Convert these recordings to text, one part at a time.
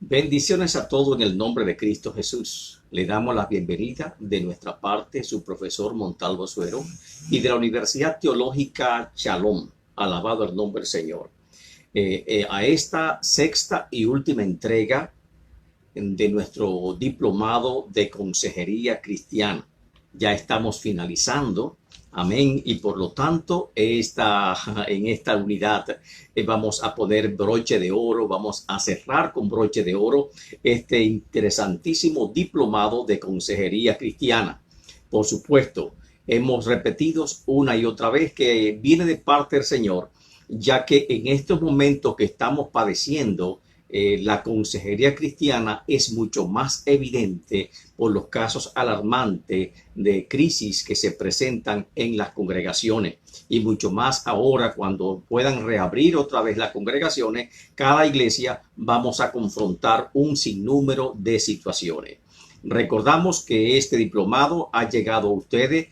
Bendiciones a todos en el nombre de Cristo Jesús. Le damos la bienvenida de nuestra parte, su profesor Montalvo Suero, y de la Universidad Teológica Shalom. Alabado el nombre del Señor. A esta sexta y última entrega de nuestro diplomado de consejería cristiana. Ya estamos finalizando. Amén. Y por lo tanto, en esta unidad vamos a poner broche de oro, vamos a cerrar con broche de oro este interesantísimo diplomado de consejería cristiana. Por supuesto, hemos repetido una y otra vez que viene de parte del Señor, ya que en estos momentos que estamos padeciendo, la consejería cristiana es mucho más evidente por los casos alarmantes de crisis que se presentan en las congregaciones, y mucho más ahora cuando puedan reabrir otra vez las congregaciones. Cada iglesia vamos a confrontar un sinnúmero de situaciones. Recordamos que este diplomado ha llegado a ustedes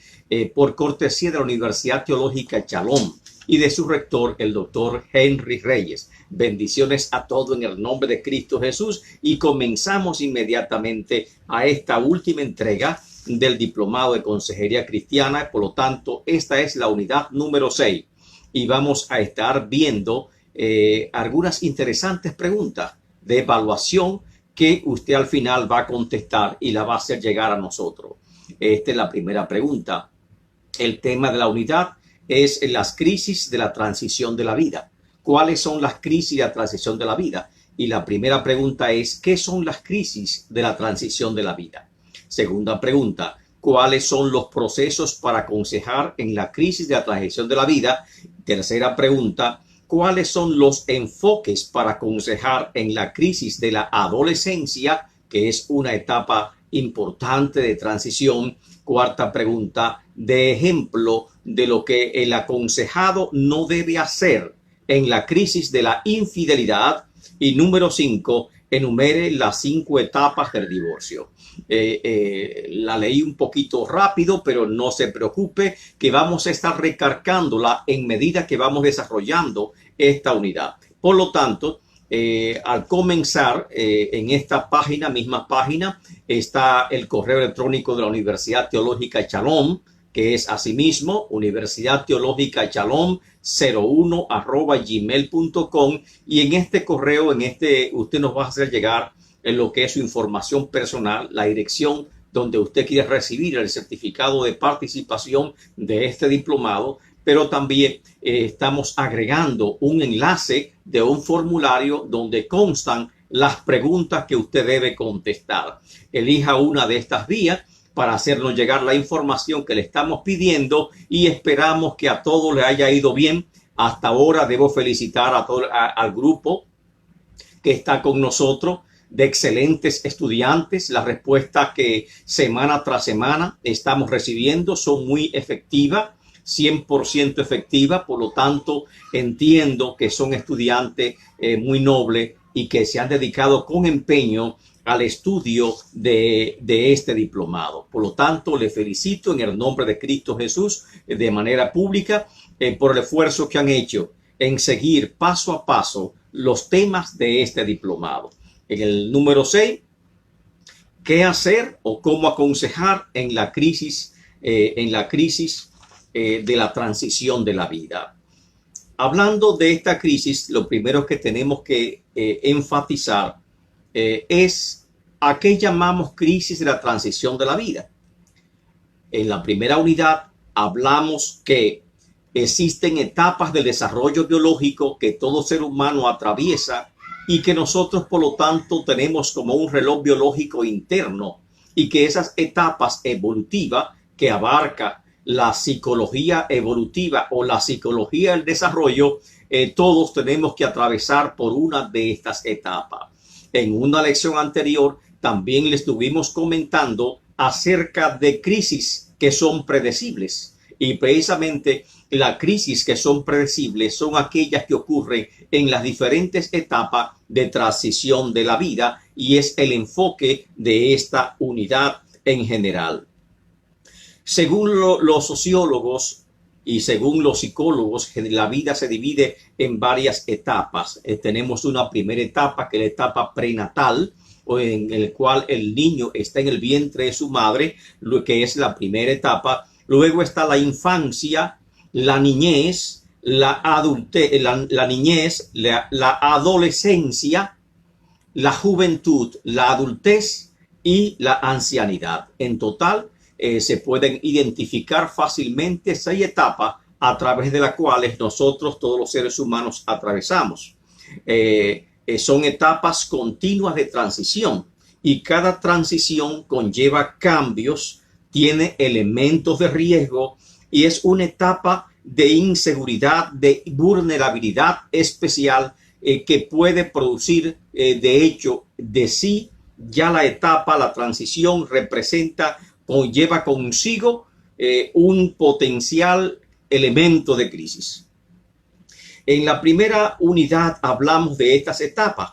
por cortesía de la Universidad Teológica Shalom y de su rector, el doctor Henry Reyes. Bendiciones a todos en el nombre de Cristo Jesús, y comenzamos inmediatamente a esta última entrega del diplomado de consejería cristiana. Por lo tanto, esta es la unidad número 6 y vamos a estar viendo algunas interesantes preguntas de evaluación que usted al final va a contestar y la va a hacer llegar a nosotros. Esta es la primera pregunta. El tema de la unidad es las crisis de la transición de la vida. ¿Cuáles son las crisis de la transición de la vida? Y la primera pregunta es, ¿qué son las crisis de la transición de la vida? Segunda pregunta, ¿cuáles son los procesos para aconsejar en la crisis de la transición de la vida? Tercera pregunta, ¿cuáles son los enfoques para aconsejar en la crisis de la adolescencia, que es una etapa importante de transición? Cuarta pregunta, de ejemplo de lo que el aconsejado no debe hacer en la crisis de la infidelidad. Y número 5, enumere las 5 etapas del divorcio. La leí un poquito rápido, pero no se preocupe, que vamos a estar recargándola en medida que vamos desarrollando esta unidad. Por lo tanto, al comenzar en esta misma página, está el correo electrónico de la Universidad Teológica Shalom, que es asimismo Universidad Teológica Shalom 01@gmail.com, y en este correo, usted nos va a hacer llegar en lo que es su información personal, la dirección donde usted quiere recibir el certificado de participación de este diplomado, pero también estamos agregando un enlace de un formulario donde constan las preguntas que usted debe contestar. Elija una de estas vías para hacernos llegar la información que le estamos pidiendo, y esperamos que a todos les haya ido bien. Hasta ahora debo felicitar al grupo que está con nosotros, de excelentes estudiantes. Las respuestas que semana tras semana estamos recibiendo son muy efectivas, 100% efectivas. Por lo tanto, entiendo que son estudiantes muy nobles y que se han dedicado con empeño al estudio de este diplomado. Por lo tanto, le felicito en el nombre de Cristo Jesús de manera pública por el esfuerzo que han hecho en seguir paso a paso los temas de este diplomado. En el número 6, ¿qué hacer o cómo aconsejar en la crisis de la transición de la vida? Hablando de esta crisis, lo primero que tenemos que enfatizar es a qué llamamos crisis de la transición de la vida. En la primera unidad hablamos que existen etapas del desarrollo biológico que todo ser humano atraviesa, y que nosotros por lo tanto tenemos como un reloj biológico interno, y que esas etapas evolutivas que abarca la psicología evolutiva o la psicología del desarrollo, todos tenemos que atravesar por una de estas etapas. En una lección anterior también les estuvimos comentando acerca de crisis que son predecibles, y precisamente las crisis que son predecibles son aquellas que ocurren en las diferentes etapas de transición de la vida, y es el enfoque de esta unidad en general. Según los sociólogos, y según los psicólogos, la vida se divide en varias etapas. Tenemos una primera etapa, que es la etapa prenatal, en el cual el niño está en el vientre de su madre, lo que es la primera etapa. Luego está la infancia, la niñez, la adultez, la niñez, la adolescencia, la juventud, la adultez y la ancianidad. En total, se pueden identificar fácilmente 6 etapas a través de las cuales nosotros, todos los seres humanos, atravesamos. Son etapas continuas de transición y cada transición conlleva cambios, tiene elementos de riesgo y es una etapa de inseguridad, de vulnerabilidad especial que puede producir, de hecho, de sí, ya la etapa, la transición conlleva consigo un potencial elemento de crisis. En la primera unidad hablamos de estas etapas.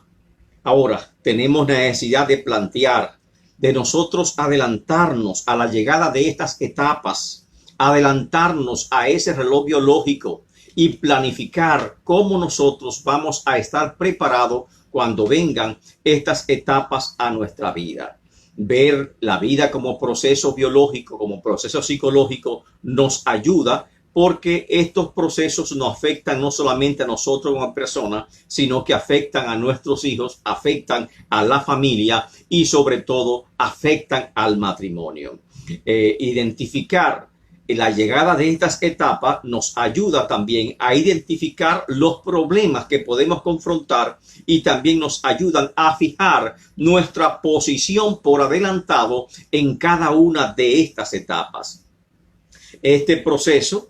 Ahora tenemos necesidad de plantear, de nosotros adelantarnos a la llegada de estas etapas, adelantarnos a ese reloj biológico y planificar cómo nosotros vamos a estar preparados cuando vengan estas etapas a nuestra vida. Ver la vida como proceso biológico, como proceso psicológico, nos ayuda porque estos procesos nos afectan no solamente a nosotros como personas, sino que afectan a nuestros hijos, afectan a la familia y sobre todo afectan al matrimonio. Identificar la llegada de estas etapas nos ayuda también a identificar los problemas que podemos confrontar y también nos ayudan a fijar nuestra posición por adelantado en cada una de estas etapas. Este proceso,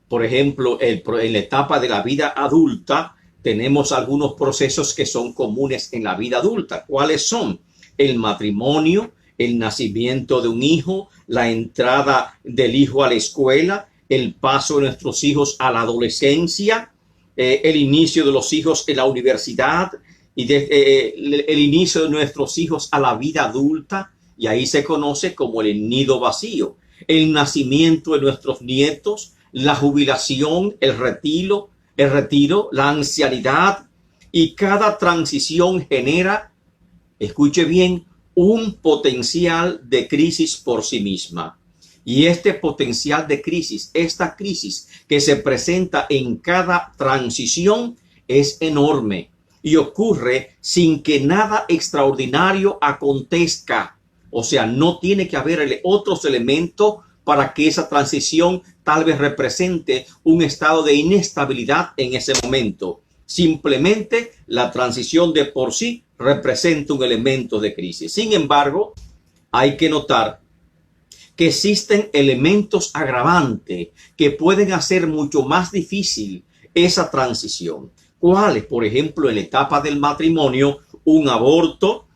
por ejemplo, en la etapa de la vida adulta, tenemos algunos procesos que son comunes en la vida adulta. ¿Cuáles son? El matrimonio, el nacimiento de un hijo, la entrada del hijo a la escuela, el paso de nuestros hijos a la adolescencia, el inicio de los hijos en la universidad y el inicio de nuestros hijos a la vida adulta, y ahí se conoce como el nido vacío, el nacimiento de nuestros nietos, la jubilación, el retiro, la ancianidad, y cada transición genera, escuche bien, un potencial de crisis por sí misma. Y este potencial de crisis, esta crisis que se presenta en cada transición es enorme y ocurre sin que nada extraordinario acontezca. O sea, no tiene que haber otros elementos para que esa transición tal vez represente un estado de inestabilidad en ese momento. Simplemente la transición de por sí representa un elemento de crisis. Sin embargo, hay que notar que existen elementos agravantes que pueden hacer mucho más difícil esa transición. ¿Cuáles? Por ejemplo, en la etapa del matrimonio, un aborto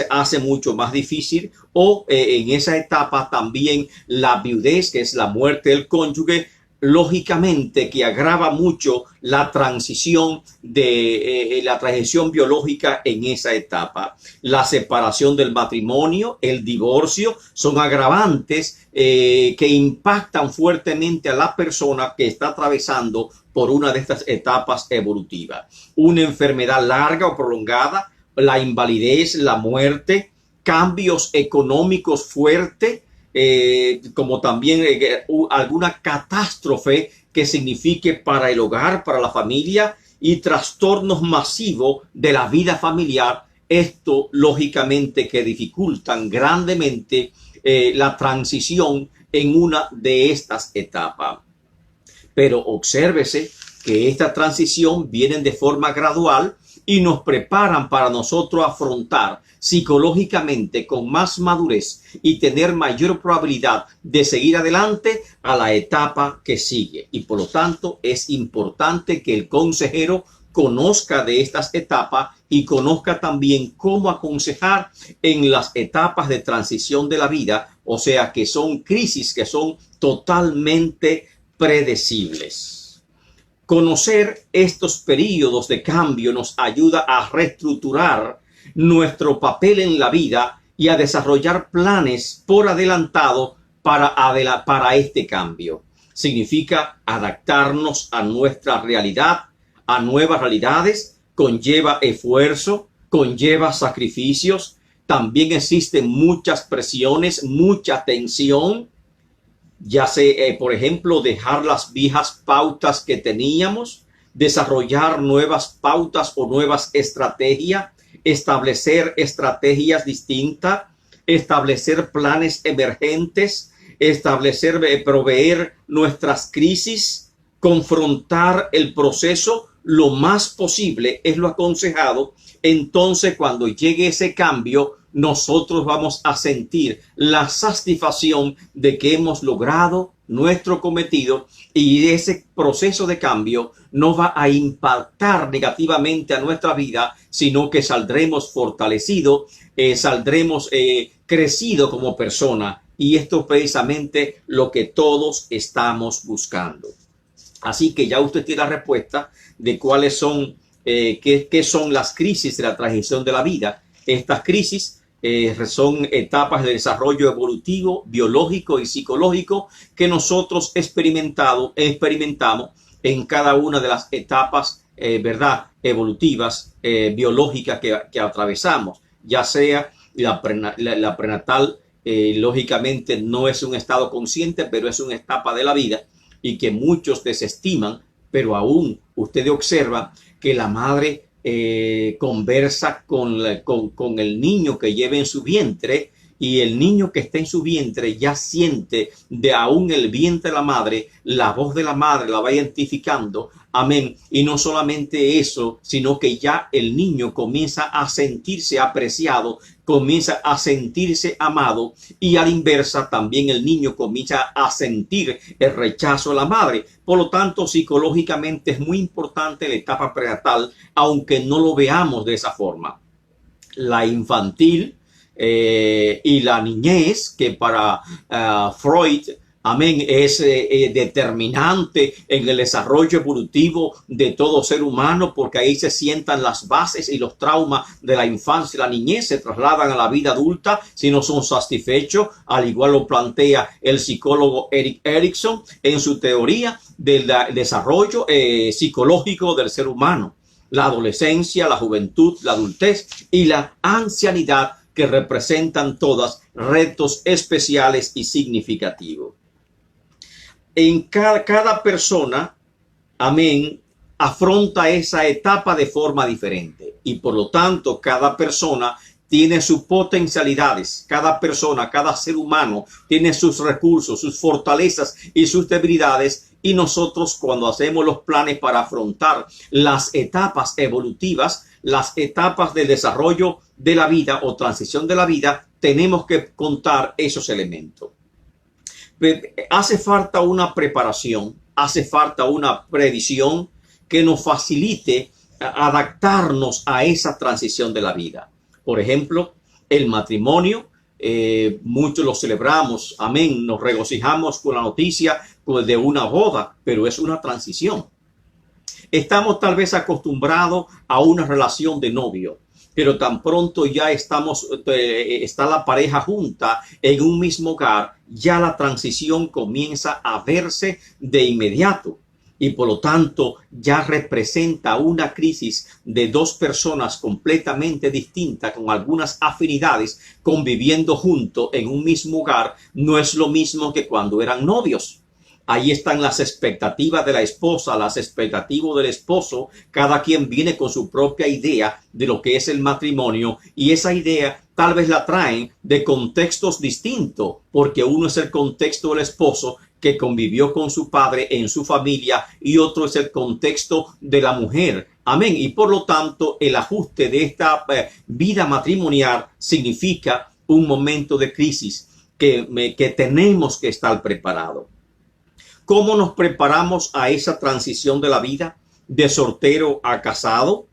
hace mucho más difícil, o en esa etapa también la viudez, que es la muerte del cónyuge, lógicamente que agrava mucho la transición de la transición biológica en esa etapa. La separación del matrimonio, el divorcio, son agravantes que impactan fuertemente a la persona que está atravesando por una de estas etapas evolutivas. Una enfermedad larga o prolongada, la invalidez, la muerte, cambios económicos fuertes, como también alguna catástrofe que signifique para el hogar, para la familia, y trastornos masivos de la vida familiar. Esto lógicamente que dificultan grandemente la transición en una de estas etapas. Pero obsérvese que esta transición viene de forma gradual y nos preparan para nosotros afrontar psicológicamente con más madurez y tener mayor probabilidad de seguir adelante a la etapa que sigue. Y por lo tanto es importante que el consejero conozca de estas etapas y conozca también cómo aconsejar en las etapas de transición de la vida, o sea que son crisis que son totalmente predecibles. Conocer estos periodos de cambio nos ayuda a reestructurar nuestro papel en la vida y a desarrollar planes por adelantado para este cambio. significa adaptarnos a nuestra realidad, a nuevas realidades, conlleva esfuerzo, conlleva sacrificios. También existen muchas presiones, mucha tensión, ya sea, por ejemplo, dejar las viejas pautas que teníamos, desarrollar nuevas pautas o nuevas estrategias, establecer estrategias distintas, establecer planes emergentes, establecer, proveer nuestras crisis, confrontar el proceso lo más posible es lo aconsejado. Entonces, cuando llegue ese cambio, nosotros vamos a sentir la satisfacción de que hemos logrado nuestro cometido, y ese proceso de cambio no va a impactar negativamente a nuestra vida, sino que saldremos fortalecidos, saldremos crecidos como persona, y esto es precisamente lo que todos estamos buscando. Así que ya usted tiene la respuesta de cuáles son, qué son las crisis de la transición de la vida. Estas crisis son etapas de desarrollo evolutivo, biológico y psicológico que nosotros experimentamos en cada una de las etapas, evolutivas, biológicas que atravesamos, ya sea la prenatal, lógicamente no es un estado consciente, pero es una etapa de la vida y que muchos desestiman, pero aún ustedes observan que la madre conversa con el niño que lleva en su vientre, y el niño que está en su vientre ya siente de aún el vientre de la madre, la voz de la madre la va identificando. Amén. Y no solamente eso, sino que ya el niño comienza a sentirse apreciado, comienza a sentirse amado, y a la inversa también el niño comienza a sentir el rechazo de la madre. Por lo tanto, psicológicamente es muy importante la etapa prenatal, aunque no lo veamos de esa forma. La infantil y la niñez, que para Freud, amén, es determinante en el desarrollo evolutivo de todo ser humano, porque ahí se sientan las bases, y los traumas de la infancia y la niñez se trasladan a la vida adulta si no son satisfechos, al igual lo plantea el psicólogo Erik Erikson en su teoría del desarrollo psicológico del ser humano. La adolescencia, la juventud, la adultez y la ancianidad, que representan todas retos especiales y significativos. En cada persona, amén, afronta esa etapa de forma diferente, y por lo tanto cada persona tiene sus potencialidades, cada persona, cada ser humano tiene sus recursos, sus fortalezas y sus debilidades. Y nosotros, cuando hacemos los planes para afrontar las etapas evolutivas, las etapas del desarrollo de la vida o transición de la vida, tenemos que contar esos elementos. Hace falta una preparación, hace falta una previsión que nos facilite adaptarnos a esa transición de la vida. Por ejemplo, el matrimonio, muchos lo celebramos, amén, nos regocijamos con la noticia de una boda, pero es una transición. Estamos tal vez acostumbrados a una relación de novio, pero tan pronto ya está la pareja junta en un mismo hogar, ya la transición comienza a verse de inmediato. Y por lo tanto ya representa una crisis de dos personas completamente distintas, con algunas afinidades, conviviendo juntos en un mismo hogar. No es lo mismo que cuando eran novios. Ahí están las expectativas de la esposa, las expectativas del esposo. Cada quien viene con su propia idea de lo que es el matrimonio, y esa idea tal vez la traen de contextos distintos, porque uno es el contexto del esposo que convivió con su padre en su familia, y otro es el contexto de la mujer. Amén. Y por lo tanto, el ajuste de esta vida matrimonial significa un momento de crisis que tenemos que estar preparados. ¿Cómo nos preparamos a esa transición de la vida de soltero a casado?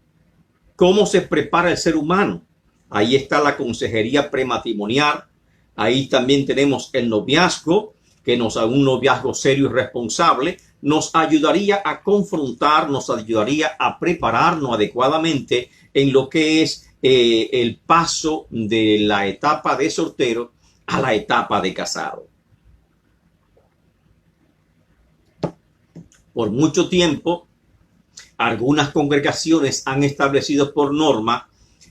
¿Cómo se prepara el ser humano? Ahí está la consejería prematrimonial. Ahí también tenemos el noviazgo, que un noviazgo serio y responsable nos ayudaría a confrontar, nos ayudaría a prepararnos adecuadamente en lo que es el paso de la etapa de soltero a la etapa de casado. Por mucho tiempo, algunas congregaciones han establecido por norma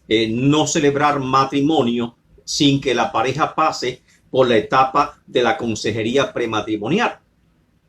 no celebrar matrimonio sin que la pareja pase por la etapa de la consejería prematrimonial.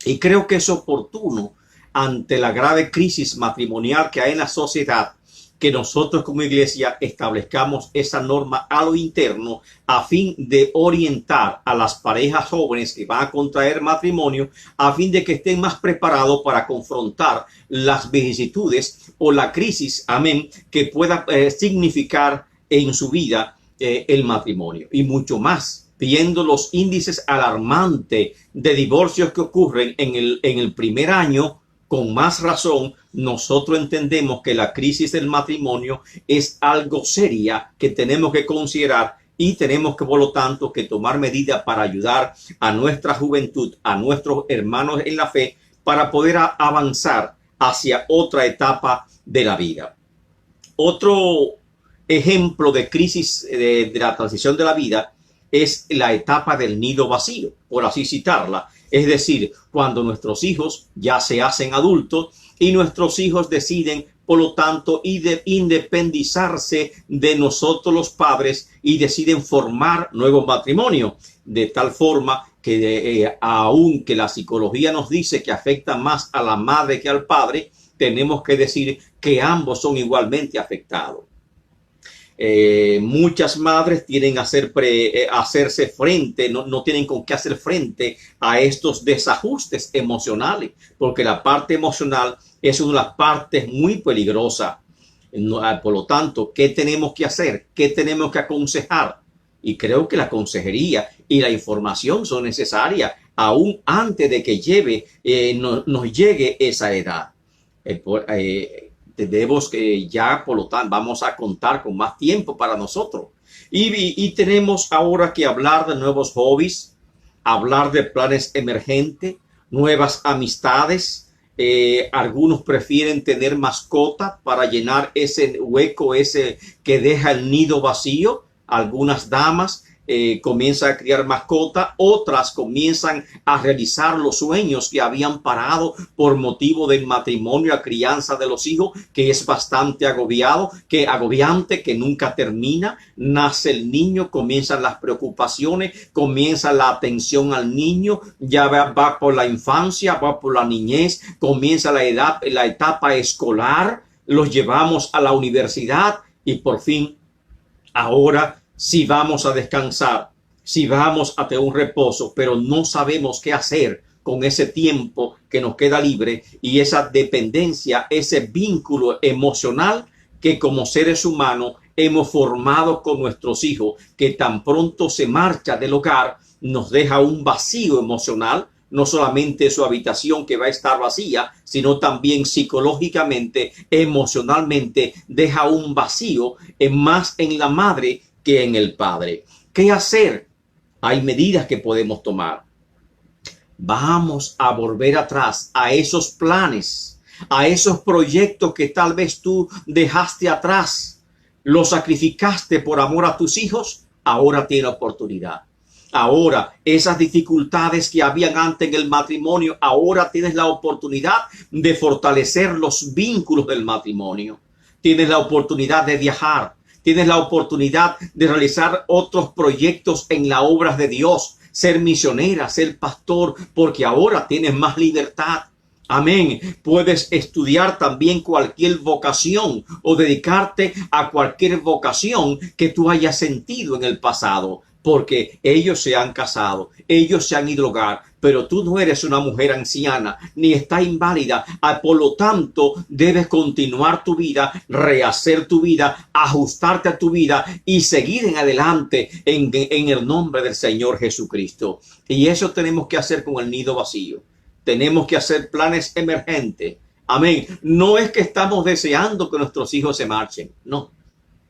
Y creo que es oportuno, ante la grave crisis matrimonial que hay en la sociedad, que nosotros como iglesia establezcamos esa norma a lo interno a fin de orientar a las parejas jóvenes que van a contraer matrimonio, a fin de que estén más preparados para confrontar las vicisitudes o la crisis, amén, que pueda significar en su vida el matrimonio. Y mucho más, viendo los índices alarmantes de divorcios que ocurren en el primer año, con más razón, nosotros entendemos que la crisis del matrimonio es algo seria que tenemos que considerar y tenemos que, por lo tanto, que tomar medidas para ayudar a nuestra juventud, a nuestros hermanos en la fe, para poder avanzar hacia otra etapa de la vida. Otro ejemplo de crisis de la transición de la vida es la etapa del nido vacío, por así citarla. Es decir, cuando nuestros hijos ya se hacen adultos y nuestros hijos deciden, por lo tanto, independizarse de nosotros los padres y deciden formar nuevos matrimonios, de tal forma que aunque la psicología nos dice que afecta más a la madre que al padre, tenemos que decir que ambos son igualmente afectados. Muchas madres tienen que hacerse frente, no tienen con qué hacer frente a estos desajustes emocionales, porque la parte emocional es una de las partes muy peligrosas. Por lo tanto, ¿qué tenemos que hacer? ¿Qué tenemos que aconsejar? Y creo que la consejería y la información son necesarias aún antes de que nos llegue esa edad. Debemos que ya, por lo tanto, vamos a contar con más tiempo para nosotros. Y tenemos ahora que hablar de nuevos hobbies, hablar de planes emergentes, nuevas amistades. Algunos prefieren tener mascota para llenar ese hueco, ese que deja el nido vacío. Algunas damas comienzan a criar mascota, otras comienzan a realizar los sueños que habían parado por motivo del matrimonio, la crianza de los hijos, que es bastante agobiante, que nunca termina. Nace el niño, comienzan las preocupaciones, comienza la atención al niño, ya va por la infancia, va por la niñez, comienza la etapa escolar, los llevamos a la universidad y por fin, ahora si vamos a descansar, si vamos a tener un reposo, pero no sabemos qué hacer con ese tiempo que nos queda libre y esa dependencia, ese vínculo emocional que como seres humanos hemos formado con nuestros hijos, que tan pronto se marcha del hogar, nos deja un vacío emocional, no solamente su habitación que va a estar vacía, sino también psicológicamente, emocionalmente, deja un vacío más en la madre que en el padre. ¿Qué hacer? Hay medidas que podemos tomar. Vamos a volver atrás a esos planes, a esos proyectos que tal vez tú dejaste atrás, los sacrificaste por amor a tus hijos. Ahora tiene oportunidad. Ahora, esas dificultades que habían antes en el matrimonio, ahora tienes la oportunidad de fortalecer los vínculos del matrimonio. Tienes la oportunidad de viajar. Tienes la oportunidad de realizar otros proyectos en la obra de Dios, ser misionera, ser pastor, porque ahora tienes más libertad. Amén. Puedes estudiar también cualquier vocación o dedicarte a cualquier vocación que tú hayas sentido en el pasado, porque ellos se han casado, ellos se han ido al hogar, pero tú no eres una mujer anciana ni está inválida. Por lo tanto, debes continuar tu vida, rehacer tu vida, ajustarte a tu vida y seguir en adelante en el nombre del Señor Jesucristo. Y eso tenemos que hacer con el nido vacío. Tenemos que hacer planes emergentes. Amén. No es que estamos deseando que nuestros hijos se marchen, no,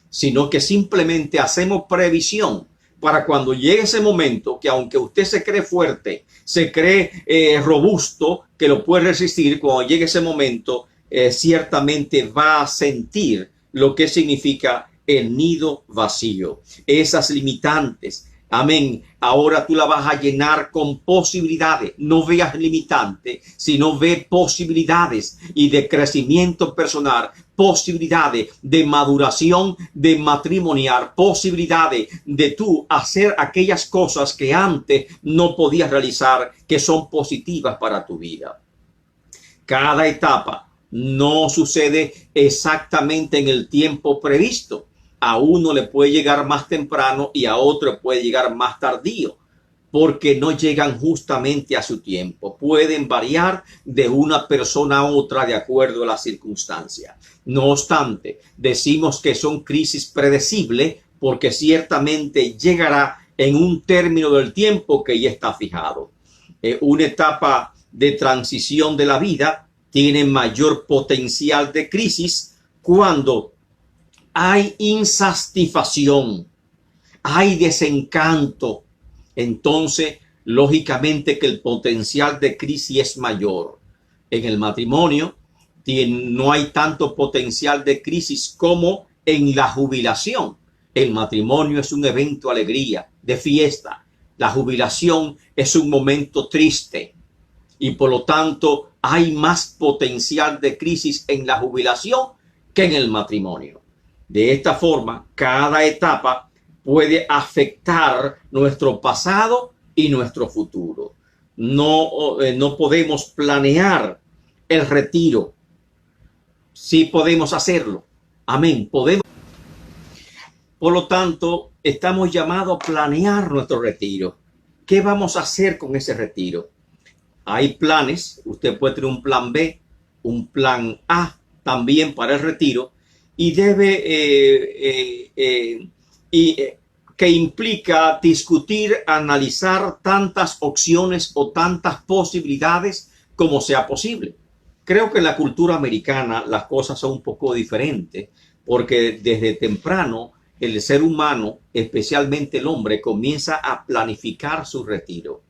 sino que simplemente hacemos previsión para cuando llegue ese momento, que aunque usted se cree fuerte, se cree robusto, que lo puede resistir, cuando llegue ese momento, ciertamente va a sentir lo que significa el nido vacío. Esas limitantes, Amén. Ahora tú la vas a llenar con posibilidades. No veas limitantes, sino ve posibilidades y de crecimiento personal, posibilidades de maduración, de matrimonial, posibilidades de tú hacer aquellas cosas que antes no podías realizar, que son positivas para tu vida. Cada etapa no sucede exactamente en el tiempo previsto. A uno le puede llegar más temprano y a otro puede llegar más tardío, porque no llegan justamente a su tiempo. Pueden variar de una persona a otra de acuerdo a las circunstancias. No obstante, decimos que son crisis predecibles porque ciertamente llegará en un término del tiempo que ya está fijado. Una etapa de transición de la vida tiene mayor potencial de crisis cuando hay insatisfacción, hay desencanto. Entonces, lógicamente que el potencial de crisis es mayor. En el matrimonio no hay tanto potencial de crisis como en la jubilación. El matrimonio es un evento de alegría, de fiesta. La jubilación es un momento triste y por lo tanto hay más potencial de crisis en la jubilación que en el matrimonio. De esta forma, cada etapa puede afectar nuestro pasado y nuestro futuro. No podemos planear el retiro. Sí podemos hacerlo. Amén. Podemos. Por lo tanto, estamos llamados a planear nuestro retiro. ¿Qué vamos a hacer con ese retiro? Hay planes. Usted puede tener un plan B, un plan A también para el retiro. Y debe que implica discutir, analizar tantas opciones o tantas posibilidades como sea posible. Creo que en la cultura americana las cosas son un poco diferentes, porque desde temprano el ser humano, especialmente el hombre, comienza a planificar su retiro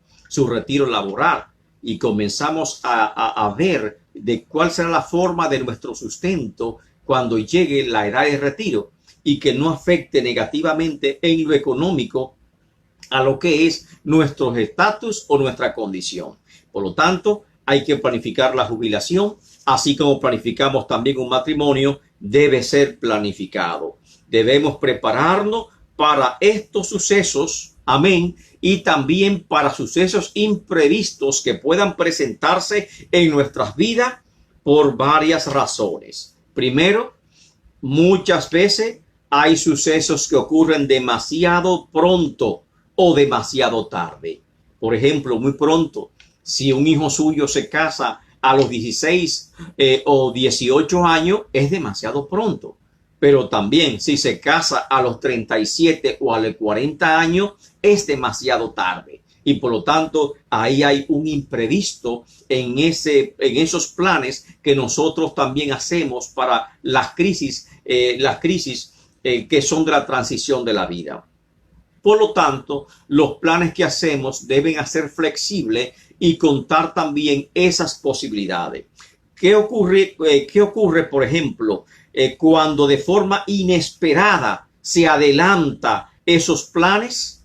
laboral, y comenzamos a ver de cuál será la forma de nuestro sustento cuando llegue la edad de retiro y que no afecte negativamente en lo económico a lo que es nuestro estatus o nuestra condición. Por lo tanto, hay que planificar la jubilación, así como planificamos también un matrimonio, debe ser planificado. Debemos prepararnos para estos sucesos, amén, y también para sucesos imprevistos que puedan presentarse en nuestras vidas por varias razones. Primero, muchas veces hay sucesos que ocurren demasiado pronto o demasiado tarde. Por ejemplo, muy pronto, si un hijo suyo se casa a los 16 o 18 años, es demasiado pronto. Pero también si se casa a los 37 o a los 40 años, es demasiado tarde. Y por lo tanto, ahí hay un imprevisto en esos planes que nosotros también hacemos para las crisis que son de la transición de la vida. Por lo tanto, los planes que hacemos deben ser flexibles y contar también esas posibilidades. ¿Qué ocurre, por ejemplo, cuando de forma inesperada se adelanta esos planes?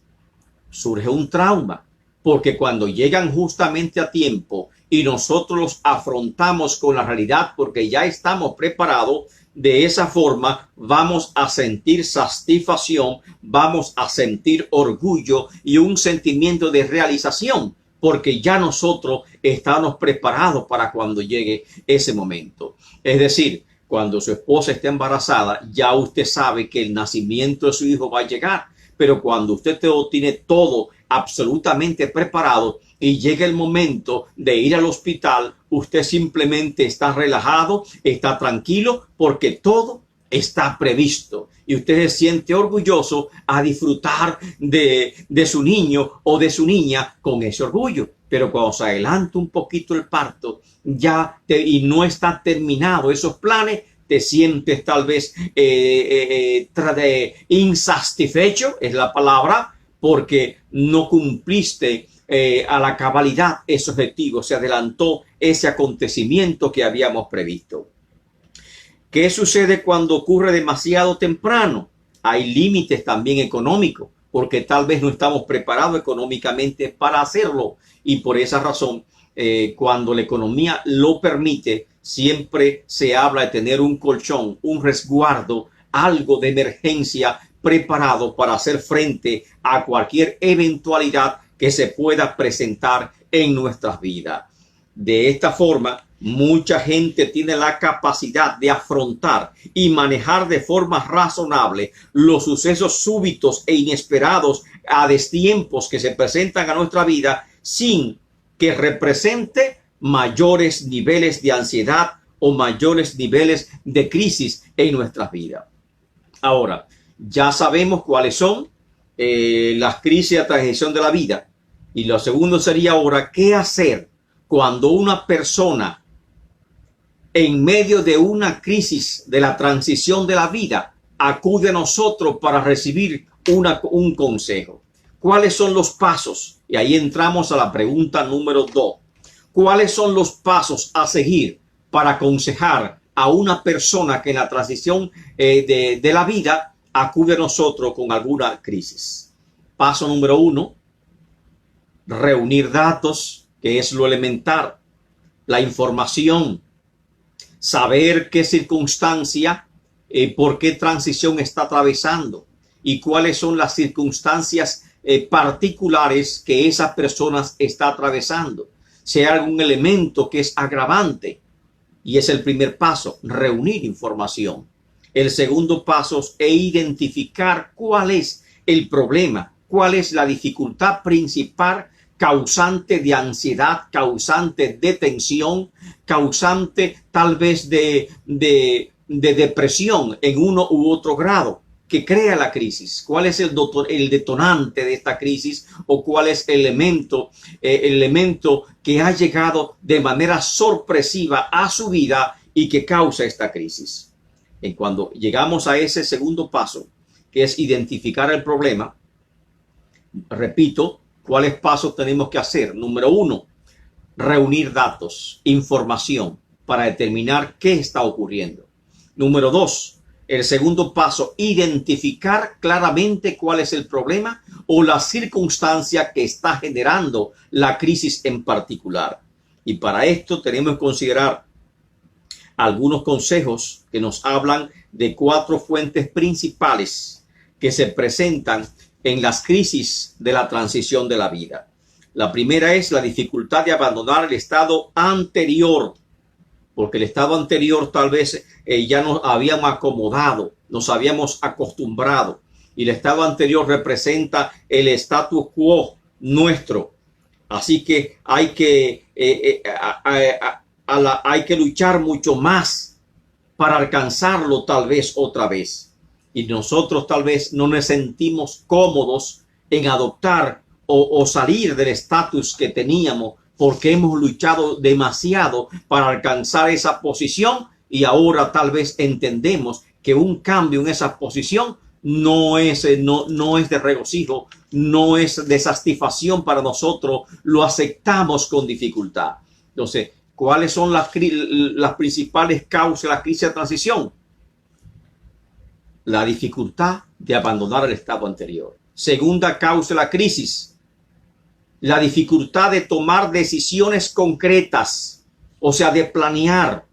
Surge un trauma, porque cuando llegan justamente a tiempo y nosotros los afrontamos con la realidad porque ya estamos preparados, de esa forma vamos a sentir satisfacción, vamos a sentir orgullo y un sentimiento de realización, porque ya nosotros estamos preparados para cuando llegue ese momento. Es decir, cuando su esposa esté embarazada, ya usted sabe que el nacimiento de su hijo va a llegar, pero cuando usted tiene todo absolutamente preparado y llega el momento de ir al hospital, usted simplemente está relajado, está tranquilo, porque todo está previsto y usted se siente orgulloso a disfrutar de su niño o de su niña con ese orgullo. Pero cuando se adelanta un poquito el parto y no está terminado esos planes, te sientes tal vez insatisfecho, es la palabra, porque no cumpliste a la cabalidad ese objetivo, se adelantó ese acontecimiento que habíamos previsto. ¿Qué sucede cuando ocurre demasiado temprano? Hay límites también económicos. porque tal vez no estamos preparados económicamente para hacerlo. Y por esa razón, cuando la economía lo permite, siempre se habla de tener un colchón, un resguardo, algo de emergencia preparado para hacer frente a cualquier eventualidad que se pueda presentar en nuestras vidas. De esta forma, mucha gente tiene la capacidad de afrontar y manejar de forma razonable los sucesos súbitos e inesperados a destiempos que se presentan a nuestra vida sin que represente mayores niveles de ansiedad o mayores niveles de crisis en nuestras vidas. Ahora, ya sabemos cuáles son las crisis de transición de la vida. Y lo segundo sería ahora, ¿qué hacer cuando una persona en medio de una crisis de la transición de la vida acude a nosotros para recibir un consejo? ¿Cuáles son los pasos? Y ahí entramos a la pregunta número 2. ¿Cuáles son los pasos a seguir para aconsejar a una persona que en la transición de la vida acude a nosotros con alguna crisis? Paso número 1, reunir datos, que es lo elemental, la información, saber qué circunstancia, por qué transición está atravesando y cuáles son las circunstancias particulares que esa persona está atravesando. Si hay algún elemento que es agravante, y es el primer paso, reunir información. El segundo paso es identificar cuál es el problema, cuál es la dificultad principal causante de ansiedad, causante de tensión, causante tal vez de depresión en uno u otro grado que crea la crisis. ¿Cuál es el detonante de esta crisis o cuál es el elemento que ha llegado de manera sorpresiva a su vida y que causa esta crisis? Y cuando llegamos a ese segundo paso, que es identificar el problema, repito, ¿cuáles pasos tenemos que hacer? Número 1, reunir datos, información para determinar qué está ocurriendo. Número 2, el segundo paso, identificar claramente cuál es el problema o la circunstancia que está generando la crisis en particular. Y para esto tenemos que considerar algunos consejos que nos hablan de 4 fuentes principales que se presentan en las crisis de la transición de la vida. La primera es la dificultad de abandonar el estado anterior, porque el estado anterior tal vez ya nos habíamos acomodado, nos habíamos acostumbrado, y el estado anterior representa el status quo nuestro. Así que hay que luchar mucho más para alcanzarlo tal vez otra vez. Y nosotros tal vez no nos sentimos cómodos en adoptar o salir del estatus que teníamos porque hemos luchado demasiado para alcanzar esa posición y ahora tal vez entendemos que un cambio en esa posición no es de regocijo, no es de satisfacción para nosotros, lo aceptamos con dificultad. Entonces, ¿cuáles son las principales causas de la crisis de transición? La dificultad de abandonar el estado anterior. Segunda causa de la crisis, la dificultad de tomar decisiones concretas, o sea, de planear.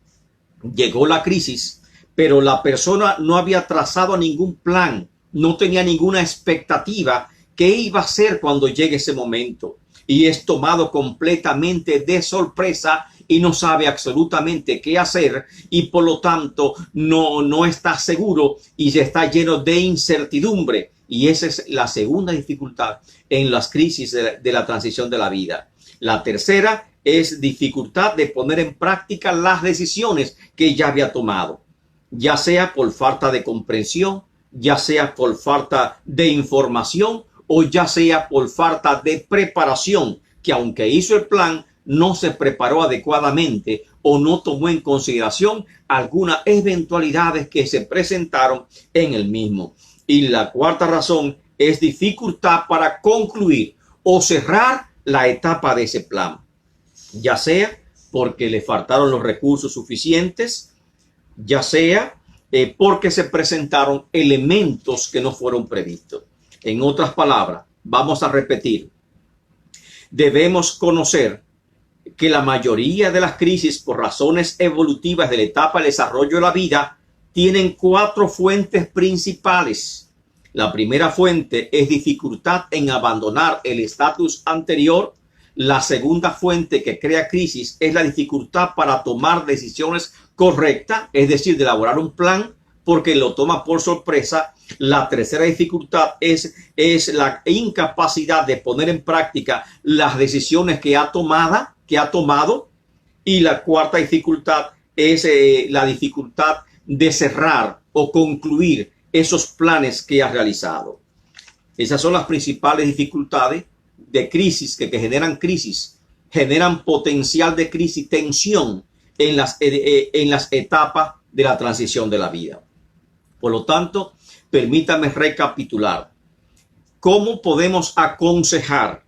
Llegó la crisis, pero la persona no había trazado ningún plan, no tenía ninguna expectativa qué iba a hacer cuando llegue ese momento. Y es tomado completamente de sorpresa y no sabe absolutamente qué hacer y por lo tanto no está seguro y está lleno de incertidumbre. Y esa es la segunda dificultad en las crisis de la transición de la vida. La tercera es dificultad de poner en práctica las decisiones que ya había tomado, ya sea por falta de comprensión, ya sea por falta de información o ya sea por falta de preparación, que aunque hizo el plan, no se preparó adecuadamente o no tomó en consideración algunas eventualidades que se presentaron en el mismo. Y la cuarta razón es dificultad para concluir o cerrar la etapa de ese plan, ya sea porque le faltaron los recursos suficientes, ya sea porque se presentaron elementos que no fueron previstos. En otras palabras, vamos a repetir, debemos conocer que la mayoría de las crisis por razones evolutivas de la etapa de desarrollo de la vida tienen 4 fuentes principales. La primera fuente es dificultad en abandonar el estatus anterior. La segunda fuente que crea crisis es la dificultad para tomar decisiones correctas, es decir, de elaborar un plan porque lo toma por sorpresa. La tercera dificultad es la incapacidad de poner en práctica las decisiones que ha tomado. Y la cuarta dificultad es la dificultad de cerrar o concluir esos planes que ha realizado. Esas son las principales dificultades de crisis que generan crisis, generan potencial de crisis, tensión en las etapas de la transición de la vida. Por lo tanto, permítame recapitular. ¿Cómo podemos aconsejar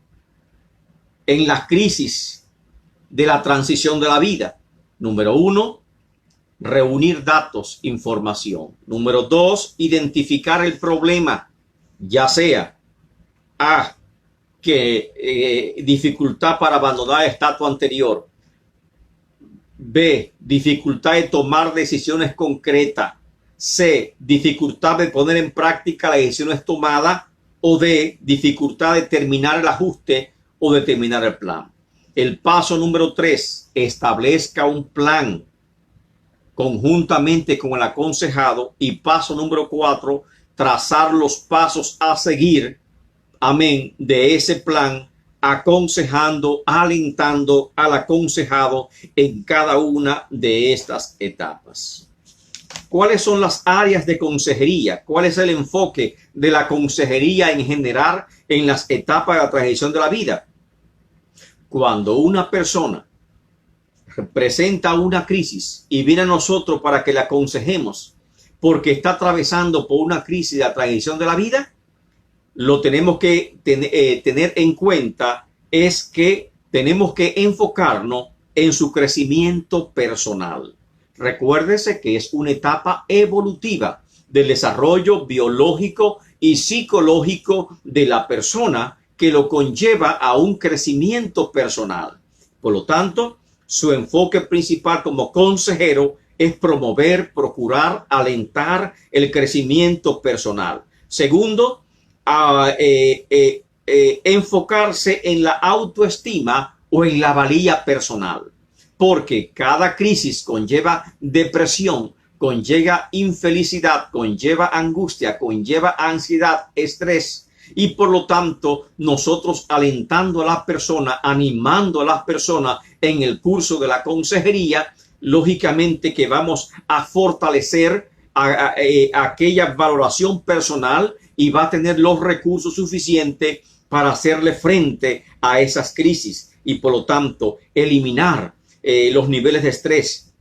en las crisis de la transición de la vida? Número 1, reunir datos, información. Número 2, identificar el problema, ya sea A, dificultad para abandonar el estatus anterior. B, dificultad de tomar decisiones concretas. C, dificultad de poner en práctica las decisiones tomadas. O D, dificultad de terminar el ajuste o de terminar el plan. El paso número 3, establezca un plan conjuntamente con el aconsejado. Y paso número 4, trazar los pasos a seguir, amén, de ese plan, aconsejando, alentando al aconsejado en cada una de estas etapas. ¿Cuáles son las áreas de consejería? ¿Cuál es el enfoque de la consejería en general en las etapas de la transición de la vida? Cuando una persona presenta una crisis y viene a nosotros para que la aconsejemos porque está atravesando por una crisis de la transición de la vida, lo tenemos que tener en cuenta es que tenemos que enfocarnos en su crecimiento personal. Recuérdese que es una etapa evolutiva del desarrollo biológico y psicológico de la persona que lo conlleva a un crecimiento personal. Por lo tanto, su enfoque principal como consejero es promover, procurar, alentar el crecimiento personal. Segundo, enfocarse en la autoestima o en la valía personal, porque cada crisis conlleva depresión, conlleva infelicidad, conlleva angustia, conlleva ansiedad, estrés, y por lo tanto nosotros alentando a las personas, animando a las personas en el curso de la consejería, lógicamente que vamos a fortalecer aquella valoración personal y va a tener los recursos suficientes para hacerle frente a esas crisis y por lo tanto eliminar los niveles de estrés,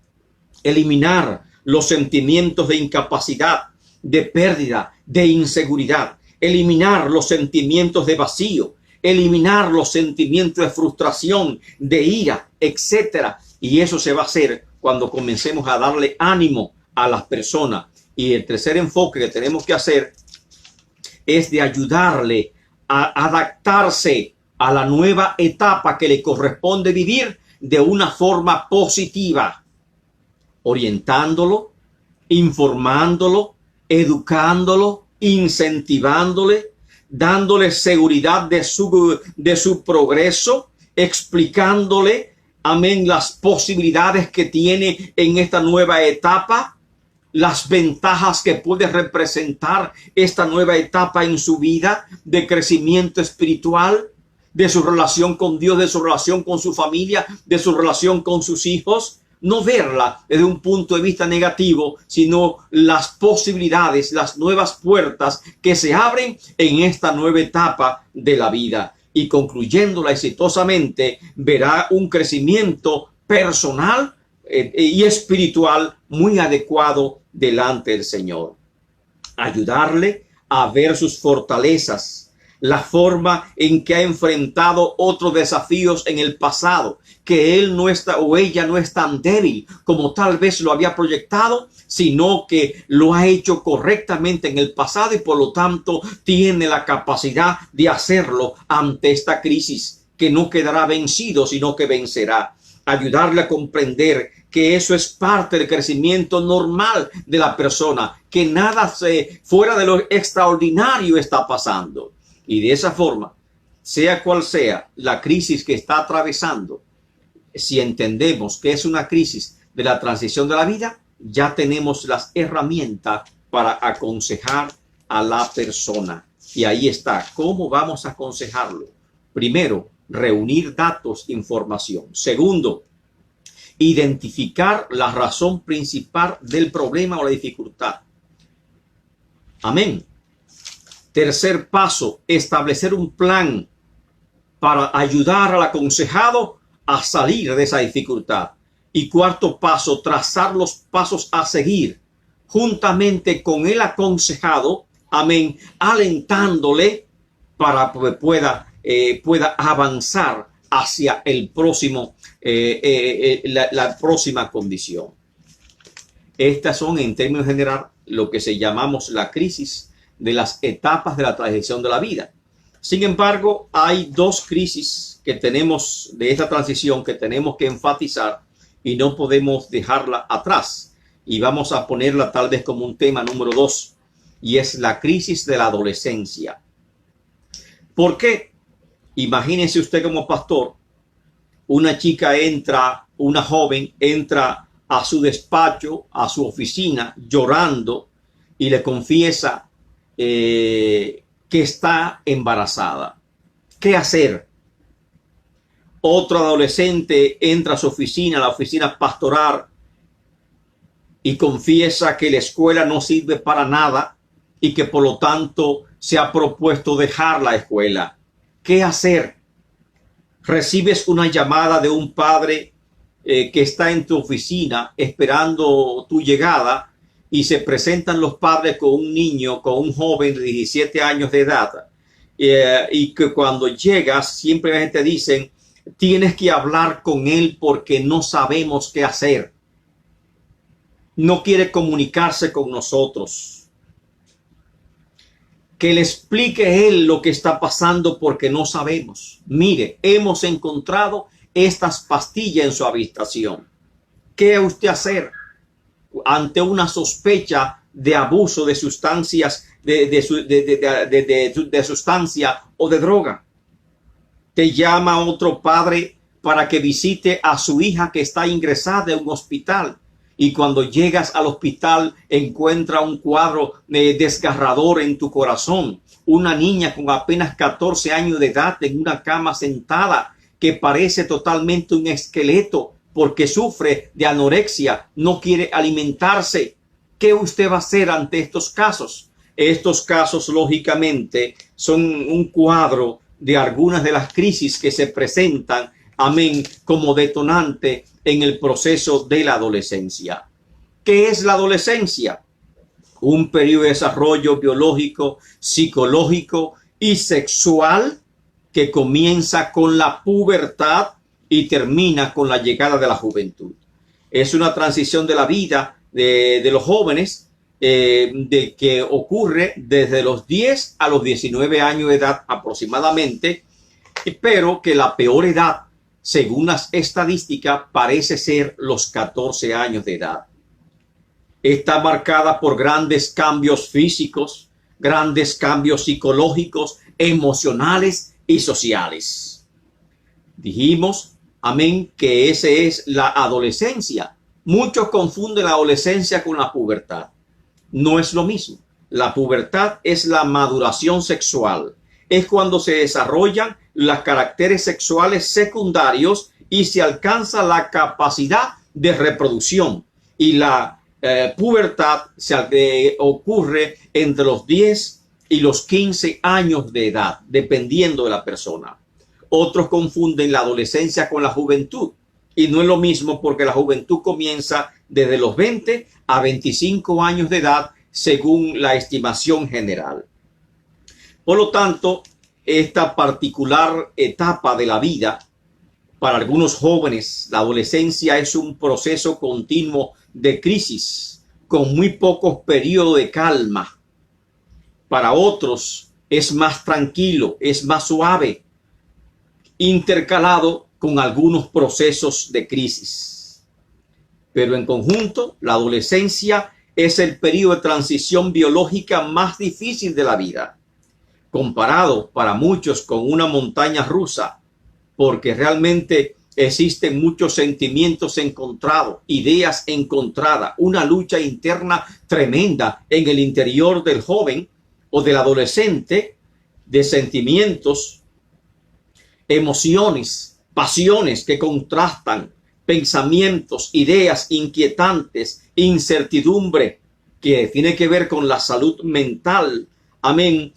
eliminar los sentimientos de incapacidad, de pérdida, de inseguridad, eliminar los sentimientos de vacío, eliminar los sentimientos de frustración, de ira, etcétera. Y eso se va a hacer cuando comencemos a darle ánimo a las personas. Y el tercer enfoque que tenemos que hacer es de ayudarle a adaptarse a la nueva etapa que le corresponde vivir de una forma positiva, orientándolo, informándolo, educándolo, incentivándole, dándole seguridad de su progreso, explicándole, amén, las posibilidades que tiene en esta nueva etapa, las ventajas que puede representar esta nueva etapa en su vida de crecimiento espiritual, de su relación con Dios, de su relación con su familia, de su relación con sus hijos. No verla desde un punto de vista negativo, sino las posibilidades, las nuevas puertas que se abren en esta nueva etapa de la vida. Y concluyéndola exitosamente, verá un crecimiento personal y espiritual muy adecuado delante del Señor. Ayudarle a ver sus fortalezas, la forma en que ha enfrentado otros desafíos en el pasado, que él no está o ella no es tan débil como tal vez lo había proyectado, sino que lo ha hecho correctamente en el pasado y por lo tanto tiene la capacidad de hacerlo ante esta crisis, que no quedará vencido, sino que vencerá. Ayudarle a comprender que eso es parte del crecimiento normal de la persona, que nada fuera de lo extraordinario está pasando. Y de esa forma, sea cual sea la crisis que está atravesando, si entendemos que es una crisis de la transición de la vida, ya tenemos las herramientas para aconsejar a la persona. Y ahí está. ¿Cómo vamos a aconsejarlo? Primero, reunir datos, información. Segundo, identificar la razón principal del problema o la dificultad. Amén. Tercer paso, establecer un plan para ayudar al aconsejado a salir de esa dificultad. Y cuarto paso, trazar los pasos a seguir juntamente con el aconsejado, amén, alentándole para que pueda avanzar hacia el próximo, la próxima condición. Estas son, en términos generales, lo que se llamamos la crisis de las etapas de la transición de la vida. Sin embargo, hay dos crisis que tenemos de esta transición que tenemos que enfatizar y no podemos dejarla atrás. Y vamos a ponerla tal vez como un tema número 2, y es la crisis de la adolescencia. ¿Por qué? Imagínense usted como pastor, una joven entra a su despacho, a su oficina, llorando y le confiesa que está embarazada. ¿Qué hacer? Otro adolescente entra a su oficina, a la oficina pastoral, y confiesa que la escuela no sirve para nada y que por lo tanto se ha propuesto dejar la escuela. ¿Qué hacer? Recibes una llamada de un padre que está en tu oficina esperando tu llegada, y se presentan los padres con un niño, con un joven de 17 años de edad, y que cuando llegas siempre te dicen: tienes que hablar con él porque no sabemos qué hacer. No quiere comunicarse con nosotros. Que le explique él lo que está pasando porque no sabemos. Mire, hemos encontrado estas pastillas en su habitación. ¿Qué va usted a hacer ante una sospecha de abuso de sustancias, de sustancia o de droga? Te llama otro padre para que visite a su hija que está ingresada en un hospital. Y cuando llegas al hospital encuentra un cuadro desgarrador en tu corazón. Una niña con apenas 14 años de edad en una cama sentada que parece totalmente un esqueleto porque sufre de anorexia, no quiere alimentarse. ¿Qué usted va a hacer ante estos casos? Estos casos, lógicamente, son un cuadro de algunas de las crisis que se presentan, amén, como detonante en el proceso de la adolescencia. ¿Qué es la adolescencia? Un periodo de desarrollo biológico, psicológico y sexual que comienza con la pubertad y termina con la llegada de la juventud. Es una transición de la vida de los jóvenes de que ocurre desde los 10 a los 19 años de edad aproximadamente, pero que la peor edad, según las estadísticas, parece ser los 14 años de edad. Está marcada por grandes cambios físicos, grandes cambios psicológicos, emocionales y sociales. Dijimos, amén, que esa es la adolescencia. Muchos confunden la adolescencia con la pubertad. No es lo mismo. La pubertad es la maduración sexual. Es cuando se desarrollan los caracteres sexuales secundarios y se alcanza la capacidad de reproducción. Y la pubertad ocurre entre los 10 y los 15 años de edad, dependiendo de la persona. Otros confunden la adolescencia con la juventud. Y no es lo mismo, porque la juventud comienza desde los 20 a 25 años de edad, según la estimación general. Por lo tanto, esta particular etapa de la vida, para algunos jóvenes, la adolescencia es un proceso continuo de crisis, con muy pocos periodos de calma. Para otros es más tranquilo, es más suave, intercalado con algunos procesos de crisis. Pero en conjunto, la adolescencia es el periodo de transición biológica más difícil de la vida, comparado para muchos con una montaña rusa, porque realmente existen muchos sentimientos encontrados, ideas encontradas, una lucha interna tremenda en el interior del joven o del adolescente, de sentimientos, emociones, pasiones que contrastan, pensamientos, ideas inquietantes, incertidumbre que tiene que ver con la salud mental, amén,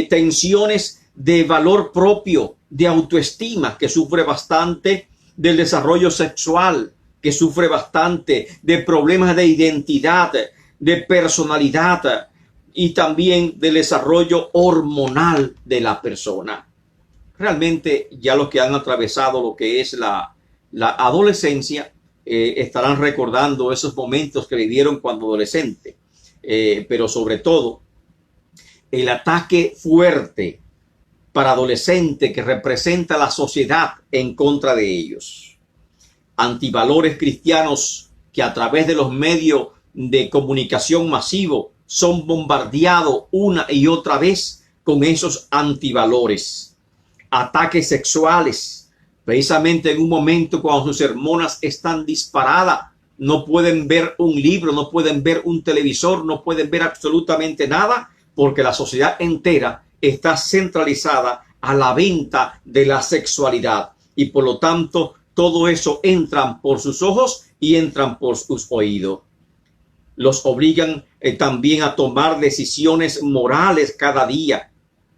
tensiones de valor propio, de autoestima, que sufre bastante, del desarrollo sexual, que sufre bastante, de problemas de identidad, de personalidad y también del desarrollo hormonal de la persona. Realmente ya los que han atravesado lo que es la adolescencia estarán recordando esos momentos que vivieron cuando adolescente, pero sobre todo el ataque fuerte para adolescente que representa la sociedad en contra de ellos. Antivalores cristianos que a través de los medios de comunicación masivo son bombardeados una y otra vez con esos antivalores. Ataques sexuales, precisamente en un momento cuando sus hormonas están disparadas, no pueden ver un libro, no pueden ver un televisor, no pueden ver absolutamente nada, porque la sociedad entera está centralizada a la venta de la sexualidad y por lo tanto todo eso entran por sus ojos y entran por sus oídos. Los obligan también a tomar decisiones morales cada día.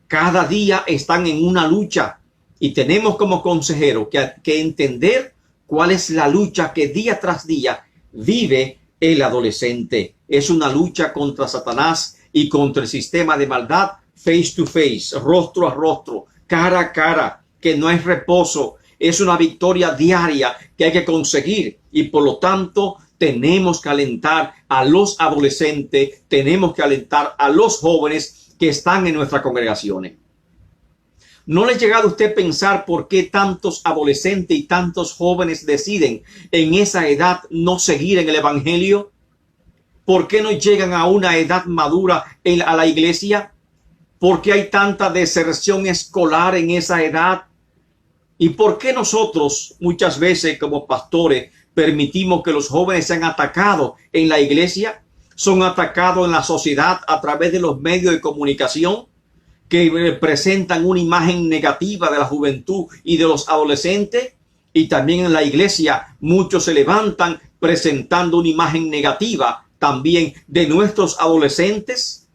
Cada día están en una lucha y tenemos como consejero que entender cuál es la lucha que día tras día vive el adolescente. Es una lucha contra Satanás y contra el sistema de maldad, face to face, rostro a rostro, cara a cara, que no hay reposo. Es una victoria diaria que hay que conseguir y por lo tanto tenemos que alentar a los adolescentes, tenemos que alentar a los jóvenes que están en nuestras congregaciones. ¿No le ha llegado a usted pensar por qué tantos adolescentes y tantos jóvenes deciden en esa edad no seguir en el evangelio? ¿Por qué no llegan a una edad madura a la iglesia? ¿Por qué hay tanta deserción escolar en esa edad? ¿Y por qué nosotros muchas veces como pastores permitimos que los jóvenes sean atacados en la iglesia? Son atacados en la sociedad a través de los medios de comunicación que presentan una imagen negativa de la juventud y de los adolescentes. Y también en la iglesia muchos se levantan presentando una imagen negativa también de nuestros adolescentes.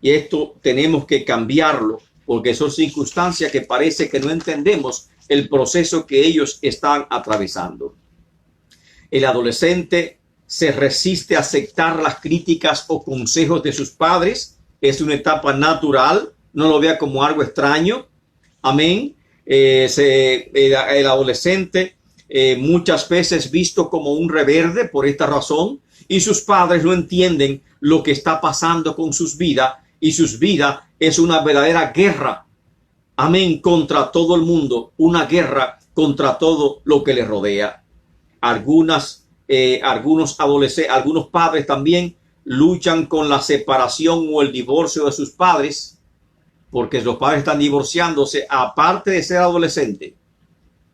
Y esto tenemos que cambiarlo, porque son circunstancias que parece que no entendemos el proceso que ellos están atravesando. El adolescente se resiste a aceptar las críticas o consejos de sus padres. Es una etapa natural, no lo vea como algo extraño. Amén. El adolescente muchas veces visto como un rebelde por esta razón, y sus padres no entienden lo que está pasando con sus vidas, y sus vidas es una verdadera guerra, amén, contra todo el mundo, una guerra contra todo lo que les rodea. Algunos adolescentes, algunos padres también luchan con la separación o el divorcio de sus padres, porque los padres están divorciándose. Aparte de ser adolescentes,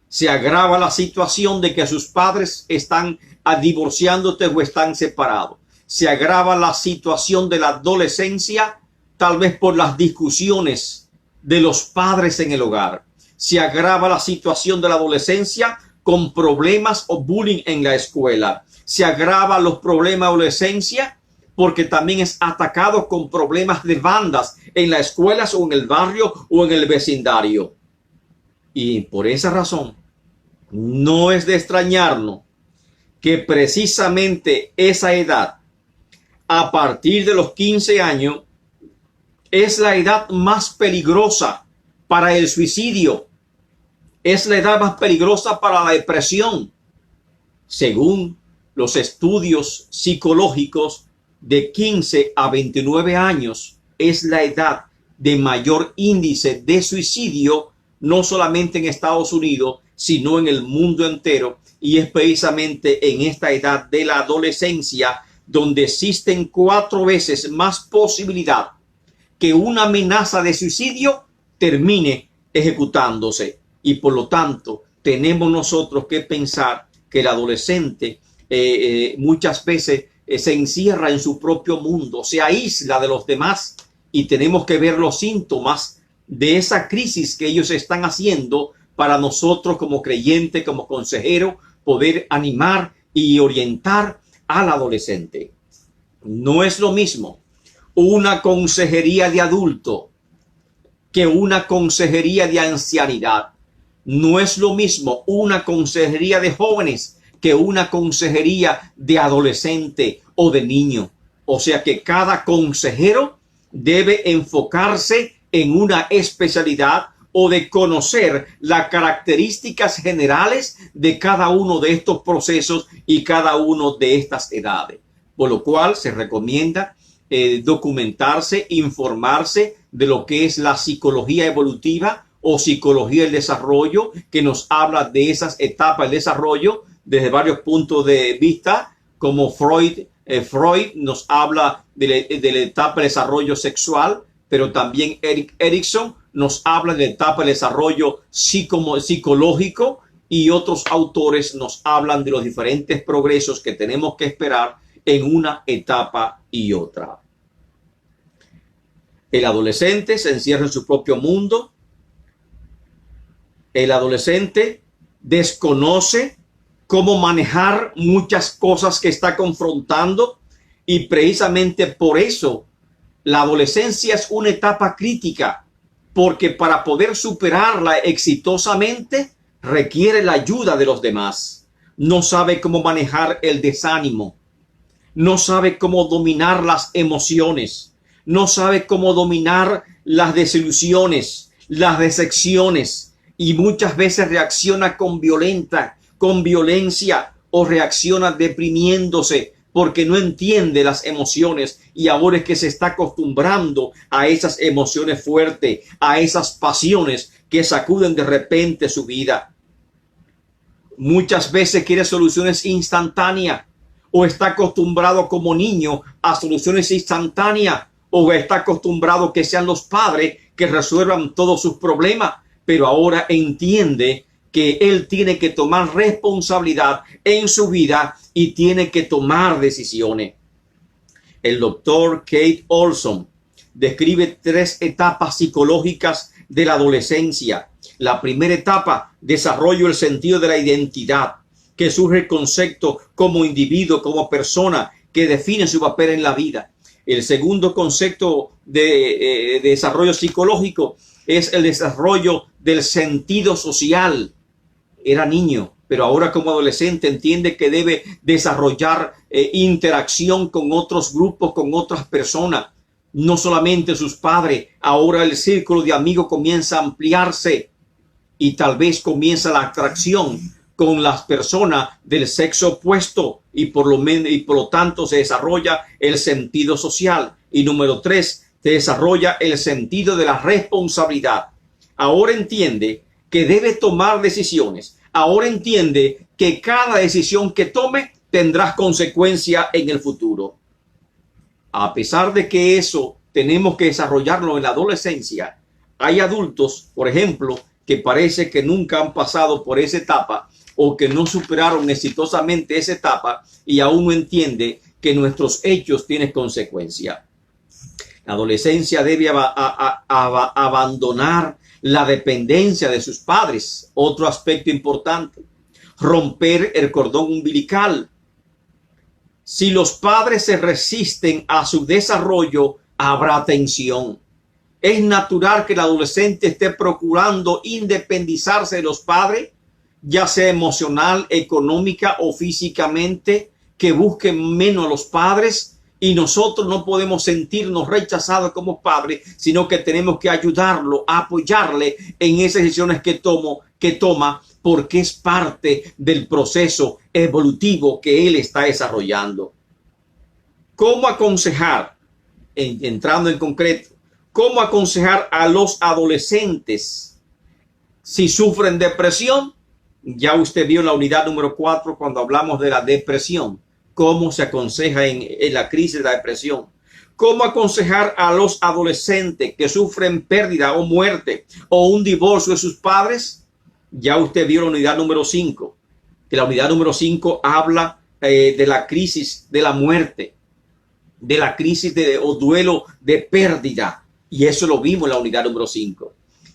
se agrava la situación de que sus padres están divorciándose o están separados. Se agrava la situación de la adolescencia, tal vez por las discusiones de los padres en el hogar. Se agrava la situación de la adolescencia con problemas o bullying en la escuela. Se agrava los problemas de adolescencia porque también es atacado con problemas de bandas en las escuelas o en el barrio o en el vecindario. Y por esa razón, no es de extrañarnos que precisamente esa edad, a partir de los 15 años, es la edad más peligrosa para el suicidio. Es la edad más peligrosa para la depresión. Según los estudios psicológicos, de 15 a 29 años es la edad de mayor índice de suicidio, no solamente en Estados Unidos, sino en el mundo entero. Y es precisamente en esta edad de la adolescencia donde existen 4 veces más posibilidad que una amenaza de suicidio termine ejecutándose. Y por lo tanto, tenemos nosotros que pensar que el adolescente muchas veces se encierra en su propio mundo, se aísla de los demás, y tenemos que ver los síntomas de esa crisis que ellos están haciendo para nosotros como creyente, como consejero, poder animar y orientar al adolescente. No es lo mismo una consejería de adulto que una consejería de ancianidad. No es lo mismo una consejería de jóvenes que una consejería de adolescente o de niño. O sea que cada consejero debe enfocarse en una especialidad o de conocer las características generales de cada uno de estos procesos y cada uno de estas edades. Por lo cual se recomienda documentarse, informarse de lo que es la psicología evolutiva o psicología del desarrollo, que nos habla de esas etapas del desarrollo desde varios puntos de vista, como Freud nos habla de la etapa del desarrollo sexual, pero también Erickson nos habla de la etapa del desarrollo psicológico, y otros autores nos hablan de los diferentes progresos que tenemos que esperar en una etapa y otra. El adolescente se encierra en su propio mundo. El adolescente desconoce cómo manejar muchas cosas que está confrontando, y precisamente por eso la adolescencia es una etapa crítica, porque para poder superarla exitosamente requiere la ayuda de los demás. No sabe cómo manejar el desánimo, no sabe cómo dominar las emociones, no sabe cómo dominar las desilusiones, las decepciones, y muchas veces reacciona con violencia, o reacciona deprimiéndose porque no entiende las emociones, y ahora es que se está acostumbrando a esas emociones fuertes, a esas pasiones que sacuden de repente su vida. Muchas veces quiere soluciones instantáneas, o está acostumbrado como niño a soluciones instantáneas, o está acostumbrado que sean los padres que resuelvan todos sus problemas, pero ahora entiende que él tiene que tomar responsabilidad en su vida y tiene que tomar decisiones. El doctor Kate Olson describe 3 etapas psicológicas de la adolescencia. La primera etapa, desarrollo del sentido de la identidad, que surge el concepto como individuo, como persona, que define su papel en la vida. El segundo concepto de desarrollo psicológico es el desarrollo del sentido social. Era niño, pero ahora como adolescente entiende que debe desarrollar interacción con otros grupos, con otras personas, no solamente sus padres. Ahora el círculo de amigos comienza a ampliarse, y tal vez comienza la atracción con las personas del sexo opuesto, y por lo tanto se desarrolla el sentido social. Y número 3, se desarrolla el sentido de la responsabilidad. Ahora entiende que debe tomar decisiones. Ahora entiende que cada decisión que tome tendrá consecuencia en el futuro. A pesar de que eso tenemos que desarrollarlo en la adolescencia, hay adultos, por ejemplo, que parece que nunca han pasado por esa etapa, o que no superaron exitosamente esa etapa, y aún no entiende que nuestros hechos tienen consecuencia. La adolescencia debe abandonar la dependencia de sus padres. Otro aspecto importante, romper el cordón umbilical. Si los padres se resisten a su desarrollo, habrá tensión. Es natural que el adolescente esté procurando independizarse de los padres, ya sea emocional, económica o físicamente, que busquen menos a los padres, Y nosotros no podemos sentirnos rechazados como padres, sino que tenemos que ayudarlo, apoyarle en esas decisiones que toma, porque es parte del proceso evolutivo que él está desarrollando. ¿Cómo aconsejar? Entrando en concreto, ¿cómo aconsejar a los adolescentes si sufren depresión? Ya usted vio en la unidad número 4 cuando hablamos de la depresión. ¿Cómo se aconseja en la crisis de la depresión? ¿Cómo aconsejar a los adolescentes que sufren pérdida o muerte o un divorcio de sus padres? Ya usted vio la unidad número 5, que la unidad número 5 habla de la crisis de la muerte, de la crisis o duelo de pérdida. Y eso lo vimos en la unidad número 5.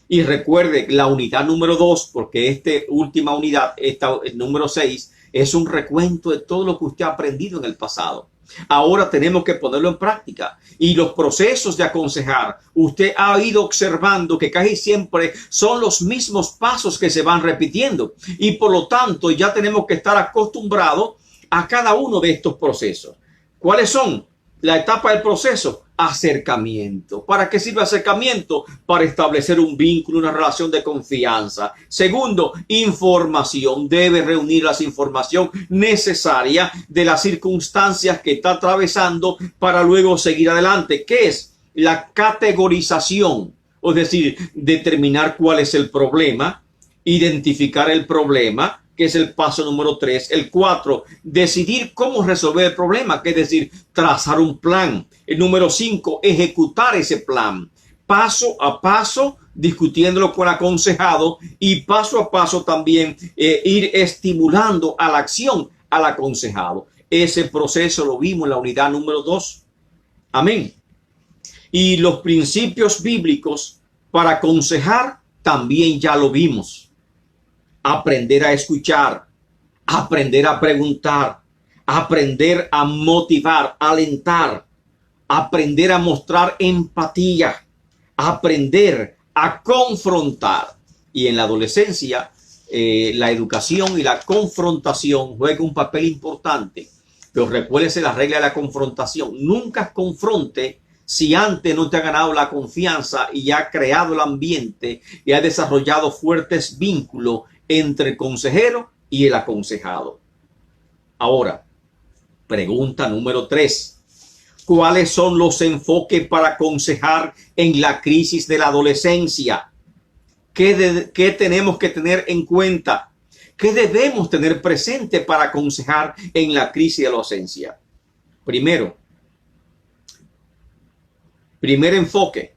Y recuerde la unidad número 2, porque esta última unidad, el número 6, es un recuento de todo lo que usted ha aprendido en el pasado. Ahora tenemos que ponerlo en práctica. Y los procesos de aconsejar, usted ha ido observando que casi siempre son los mismos pasos que se van repitiendo. Y por lo tanto ya tenemos que estar acostumbrados a cada uno de estos procesos. ¿Cuáles son? La etapa del proceso, acercamiento. ¿Para qué sirve acercamiento? Para establecer un vínculo, una relación de confianza. Segundo, información. Debe reunir la información necesaria de las circunstancias que está atravesando para luego seguir adelante. ¿Qué es? La categorización. Es decir, determinar cuál es el problema, identificar el problema, que es el paso número 3. El 4, decidir cómo resolver el problema, que es decir, trazar un plan. El número 5, ejecutar ese plan. Paso a paso, discutiéndolo con el aconsejado y paso a paso también ir estimulando a la acción al aconsejado. Ese proceso lo vimos en la unidad número 2. Amén. Y los principios bíblicos para aconsejar también ya lo vimos. Aprender a escuchar, aprender a preguntar, aprender a motivar, alentar, aprender a mostrar empatía, aprender a confrontar. Y en la adolescencia, la educación y la confrontación juegan un papel importante. Pero recuérdese la regla de la confrontación. Nunca confronte si antes no te ha ganado la confianza y ha creado el ambiente y ha desarrollado fuertes vínculos entre el consejero y el aconsejado. Ahora, pregunta número 3. ¿Cuáles son los enfoques para aconsejar en la crisis de la adolescencia? ¿Qué tenemos que tener en cuenta? ¿Qué debemos tener presente para aconsejar en la crisis de la adolescencia? Primer enfoque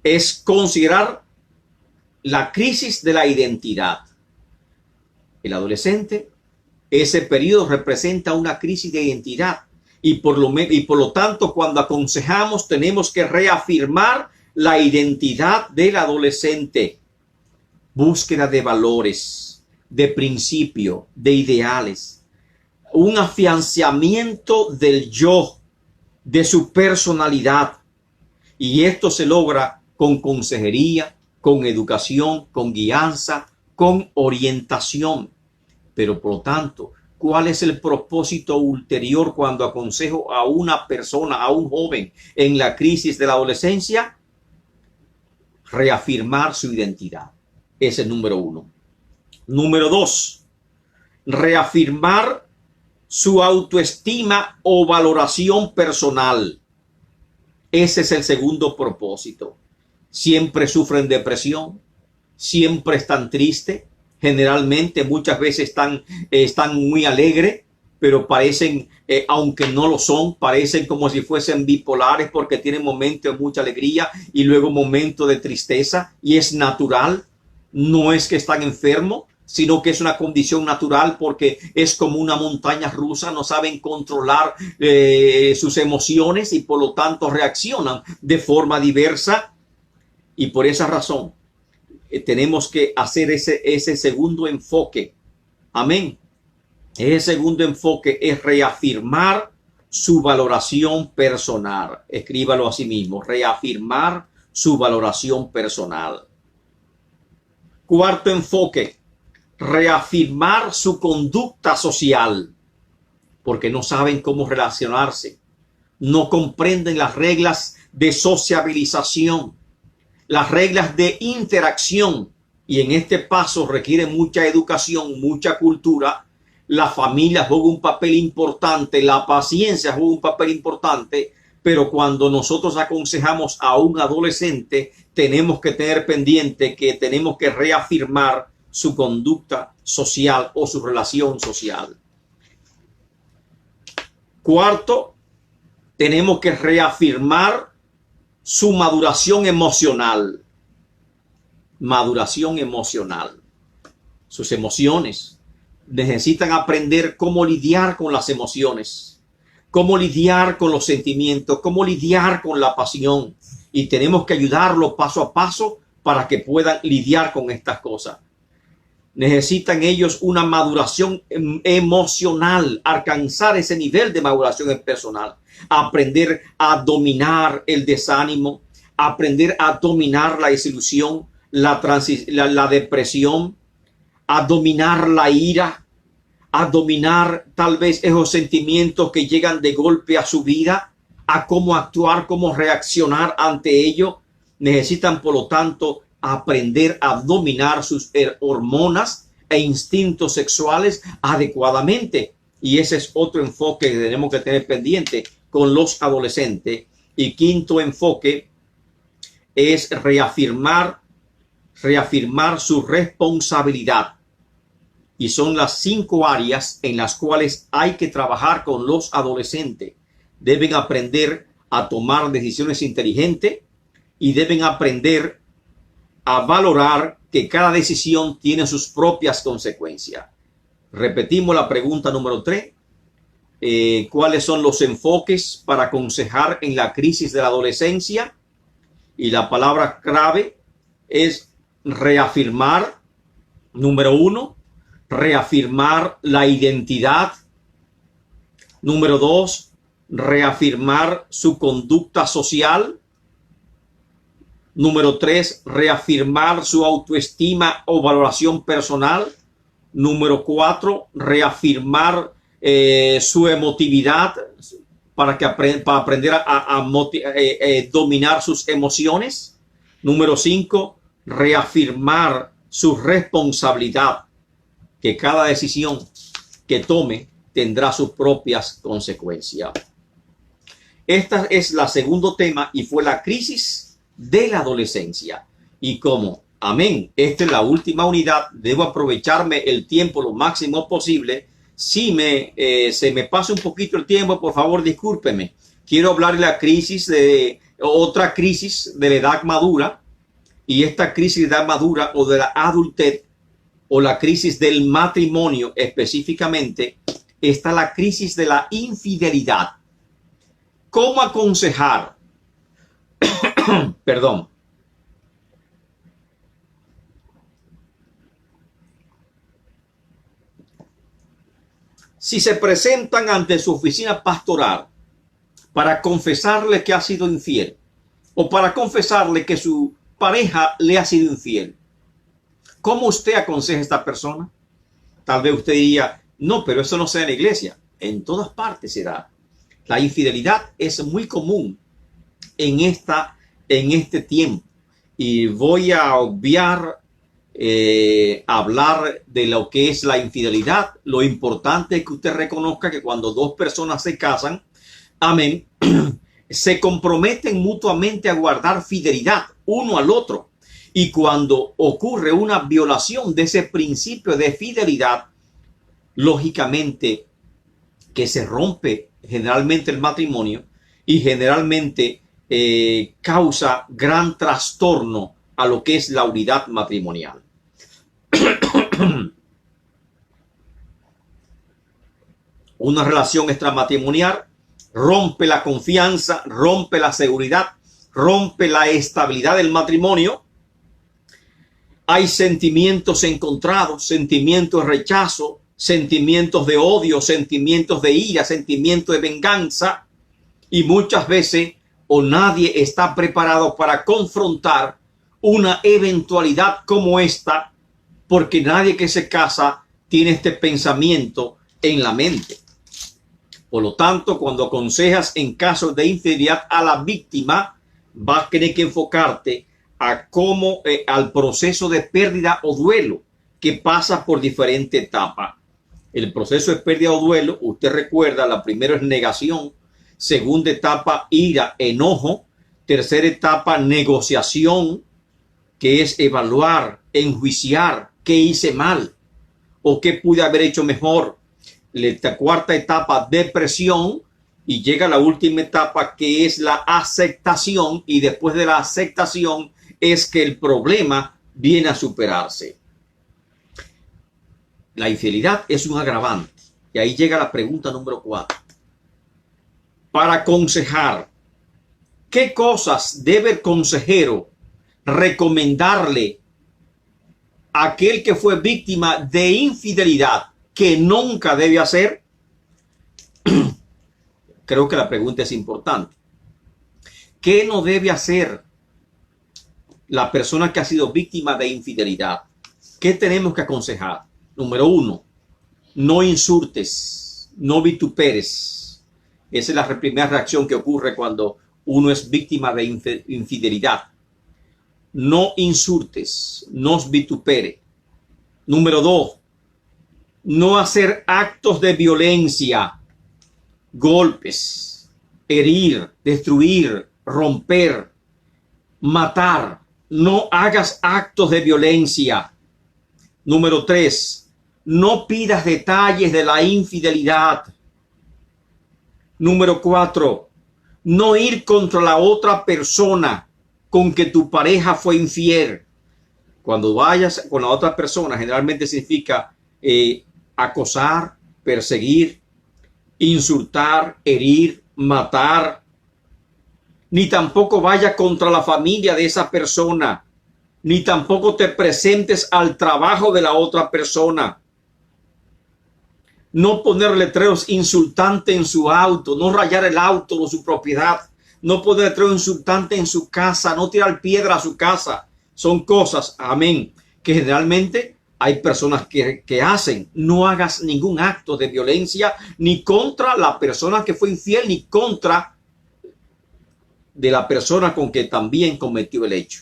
es considerar la crisis de la identidad. El adolescente, ese periodo representa una crisis de identidad y por lo tanto cuando aconsejamos tenemos que reafirmar la identidad del adolescente. Búsqueda de valores, de principio, de ideales, un afianzamiento del yo, de su personalidad, y esto se logra con consejería, con educación, con guianza, con orientación. Pero por lo tanto, ¿cuál es el propósito ulterior cuando aconsejo a una persona, a un joven en la crisis de la adolescencia? Reafirmar su identidad. Ese es número 1. Número 2, reafirmar su autoestima o valoración personal. Ese es el segundo propósito. Siempre sufren depresión, siempre están tristes, generalmente muchas veces están muy alegres, pero parecen, aunque no lo son, parecen como si fuesen bipolares porque tienen momentos de mucha alegría y luego momentos de tristeza, y es natural, no es que están enfermos, sino que es una condición natural porque es como una montaña rusa, no saben controlar sus emociones y por lo tanto reaccionan de forma diversa. Y por esa razón tenemos que hacer ese segundo enfoque. Amén. Ese segundo enfoque es reafirmar su valoración personal. Escríbalo así mismo, reafirmar su valoración personal. Cuarto enfoque, reafirmar su conducta social. porque no saben cómo relacionarse, no comprenden las reglas de sociabilización, las reglas de interacción, y en este paso requiere mucha educación, mucha cultura. La familia juega un papel importante, la paciencia juega un papel importante, pero cuando nosotros aconsejamos a un adolescente, tenemos que tener pendiente que tenemos que reafirmar su conducta social o su relación social. Cuarto, tenemos que reafirmar su maduración emocional. Maduración emocional. Sus emociones. Necesitan aprender cómo lidiar con las emociones, cómo lidiar con los sentimientos, cómo lidiar con la pasión. Y tenemos que ayudarlos paso a paso para que puedan lidiar con estas cosas. Necesitan ellos una maduración emocional, alcanzar ese nivel de maduración personal, aprender a dominar el desánimo, aprender a dominar la desilusión, la depresión, a dominar la ira, a dominar tal vez esos sentimientos que llegan de golpe a su vida, a cómo actuar, cómo reaccionar ante ello. Necesitan, por lo tanto, aprender a dominar sus hormonas e instintos sexuales adecuadamente. Y ese es otro enfoque que tenemos que tener pendiente con los adolescentes. Y quinto enfoque es reafirmar su responsabilidad. Y son las 5 áreas en las cuales hay que trabajar con los adolescentes. Deben aprender a tomar decisiones inteligentes y deben aprender a valorar que cada decisión tiene sus propias consecuencias. Repetimos la pregunta número 3. ¿Cuáles son los enfoques para aconsejar en la crisis de la adolescencia? Y la palabra clave es reafirmar. Número 1, reafirmar la identidad. Número 2, reafirmar su conducta social. Número 3, reafirmar su autoestima o valoración personal. Número 4, reafirmar su emotividad para aprender a dominar sus emociones. Número 5, reafirmar su responsabilidad, que cada decisión que tome tendrá sus propias consecuencias. Esta es la segundo tema y fue la crisis de la adolescencia. Y como, amén, esta es la última unidad, debo aprovecharme el tiempo lo máximo posible. Si se me pasa un poquito el tiempo, por favor, discúlpeme. Quiero hablar de la crisis otra crisis de la edad madura. Y esta crisis de edad madura o de la adultez o la crisis del matrimonio específicamente, está la crisis de la infidelidad. ¿Cómo aconsejar? Perdón. Si se presentan ante su oficina pastoral para confesarle que ha sido infiel o para confesarle que su pareja le ha sido infiel, ¿cómo usted aconseja a esta persona? Tal vez usted diría, no, pero eso no se da en la iglesia. En todas partes se da. La infidelidad es muy común en este tiempo. Y voy a obviar hablar de lo que es la infidelidad. Lo importante es que usted reconozca que cuando dos personas se casan, amén, se comprometen mutuamente a guardar fidelidad uno al otro. Y cuando ocurre una violación de ese principio de fidelidad, lógicamente que se rompe generalmente el matrimonio y generalmente causa gran trastorno a lo que es la unidad matrimonial. Una relación extramatrimonial rompe la confianza, rompe la seguridad, rompe la estabilidad del matrimonio. Hay sentimientos encontrados, sentimientos de rechazo, sentimientos de odio, sentimientos de ira, sentimientos de venganza. Y muchas veces o nadie está preparado para confrontar una eventualidad como esta, porque nadie que se casa tiene este pensamiento en la mente. Por lo tanto, cuando aconsejas en casos de infidelidad a la víctima, vas a tener que enfocarte a cómo, al proceso de pérdida o duelo que pasa por diferentes etapas. El proceso de pérdida o duelo, usted recuerda, la primera es negación, segunda etapa ira, enojo, tercera etapa negociación, que es evaluar, enjuiciar qué hice mal o qué pude haber hecho mejor. La cuarta etapa, depresión, y llega la última etapa, que es la aceptación, y después de la aceptación es que el problema viene a superarse. La infidelidad es un agravante, y ahí llega la pregunta número 4. Para aconsejar, ¿qué cosas debe el consejero recomendarle a aquel que fue víctima de infidelidad que nunca debe hacer? Creo que la pregunta es importante. ¿Qué no debe hacer la persona que ha sido víctima de infidelidad? ¿Qué tenemos que aconsejar? Número 1, no insultes, no vituperes. Esa es la primera reacción que ocurre cuando uno es víctima de infidelidad. No insultes, no vitupere. Número 2, no hacer actos de violencia, golpes, herir, destruir, romper, matar. No hagas actos de violencia. Número 3, no pidas detalles de la infidelidad. Número 4, no ir contra la otra persona con que tu pareja fue infiel. Cuando vayas con la otra persona, generalmente significa acosar, perseguir, insultar, herir, matar. Ni tampoco vaya contra la familia de esa persona, ni tampoco te presentes al trabajo de la otra persona. No poner letreros insultantes en su auto, no rayar el auto o su propiedad, no poner letreros insultantes en su casa, no tirar piedra a su casa. Son cosas, amén, que generalmente hay personas que hacen. No hagas ningún acto de violencia ni contra la persona que fue infiel, ni contra de la persona con que también cometió el hecho.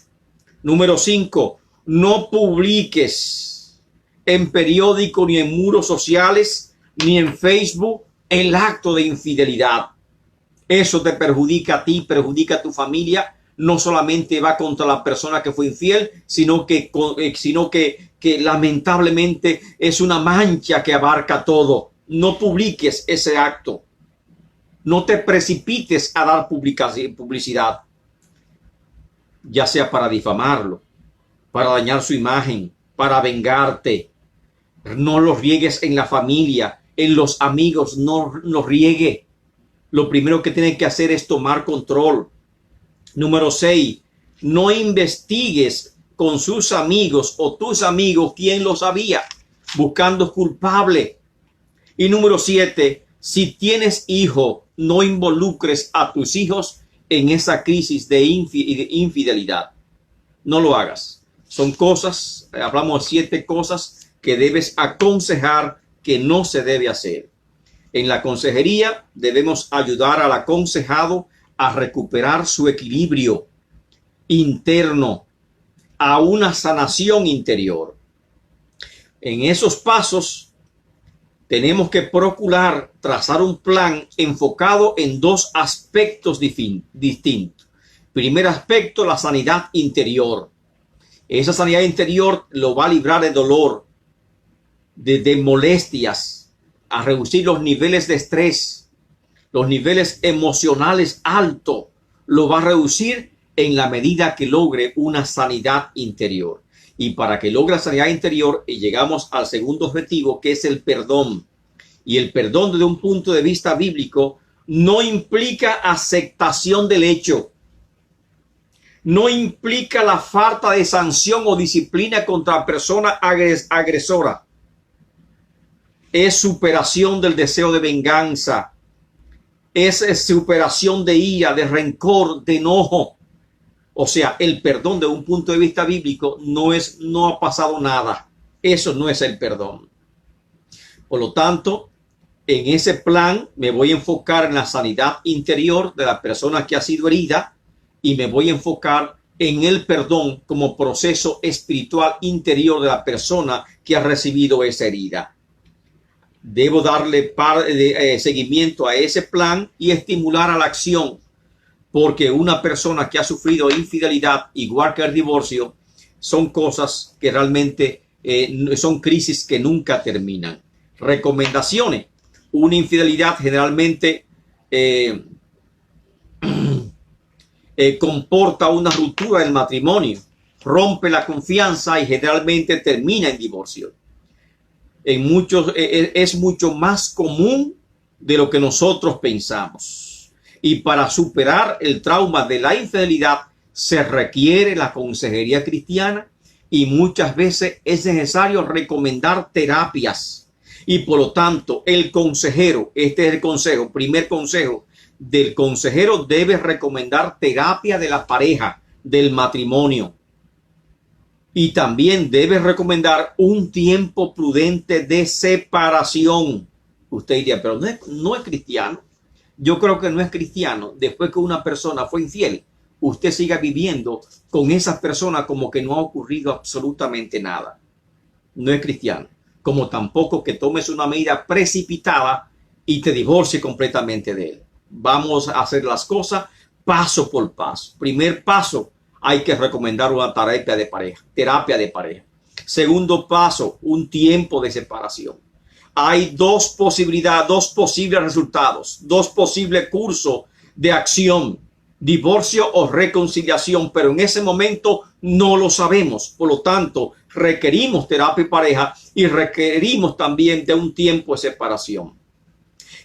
Número 5, no publiques en periódico, ni en muros sociales, ni en Facebook el acto de infidelidad. Eso te perjudica a ti, perjudica a tu familia. No solamente va contra la persona que fue infiel, sino que lamentablemente es una mancha que abarca todo. No publiques ese acto. No te precipites a dar publicidad, ya sea para difamarlo, para dañar su imagen, para vengarte. No los riegues en la familia, en los amigos, no los riegue. Lo primero que tienen que hacer es tomar control. Número 6, no investigues con sus amigos o tus amigos quién lo sabía, buscando culpable. Y número 7, si tienes hijo, no involucres a tus hijos en esa crisis de infidelidad. No lo hagas. Son cosas, hablamos de 7 cosas que debes aconsejar que no se debe hacer. En la consejería debemos ayudar al aconsejado a recuperar su equilibrio interno, a una sanación interior. En esos pasos tenemos que procurar trazar un plan enfocado en 2 aspectos distintos. Primer aspecto, la sanidad interior. Esa sanidad interior lo va a librar de dolor, de molestias, a reducir los niveles de estrés, los niveles emocionales altos. Lo va a reducir en la medida que logre una sanidad interior. Y para que logre la sanidad interior, y llegamos al segundo objetivo, que es el perdón. Y el perdón, desde un punto de vista bíblico, no implica aceptación del hecho. No implica la falta de sanción o disciplina contra la persona agresora. Es superación del deseo de venganza. Es superación de ira, de rencor, de enojo. O sea, el perdón de un punto de vista bíblico no ha pasado nada. Eso no es el perdón. Por lo tanto, En ese plan me voy a enfocar en la sanidad interior de la persona que ha sido herida y me voy a enfocar en el perdón como proceso espiritual interior de la persona que ha recibido esa herida. Debo darle seguimiento a ese plan y estimular a la acción, porque una persona que ha sufrido infidelidad, igual que el divorcio, son cosas que realmente son crisis que nunca terminan. Recomendaciones. Una infidelidad generalmente comporta una ruptura del matrimonio, rompe la confianza y generalmente termina en divorcio. En muchos es mucho más común de lo que nosotros pensamos. Y para superar el trauma de la infidelidad se requiere la consejería cristiana y muchas veces es necesario recomendar terapias. Y por lo tanto, el consejero, este es el consejo, primer consejo del consejero, debe recomendar terapia de la pareja, del matrimonio. Y también debe recomendar un tiempo prudente de separación. Usted diría, pero no es cristiano. Yo creo que no es cristiano. Después que una persona fue infiel, usted siga viviendo con esa persona como que no ha ocurrido absolutamente nada. No es cristiano. Como tampoco que tomes una medida precipitada y te divorcie completamente de él. Vamos a hacer las cosas paso por paso. Primer paso, hay que recomendar una terapia de pareja. Segundo paso, un tiempo de separación. Hay dos posibles resultados, dos posibles cursos de acción, divorcio o reconciliación, pero en ese momento no lo sabemos. Por lo tanto, requerimos terapia de pareja y requerimos también de un tiempo de separación.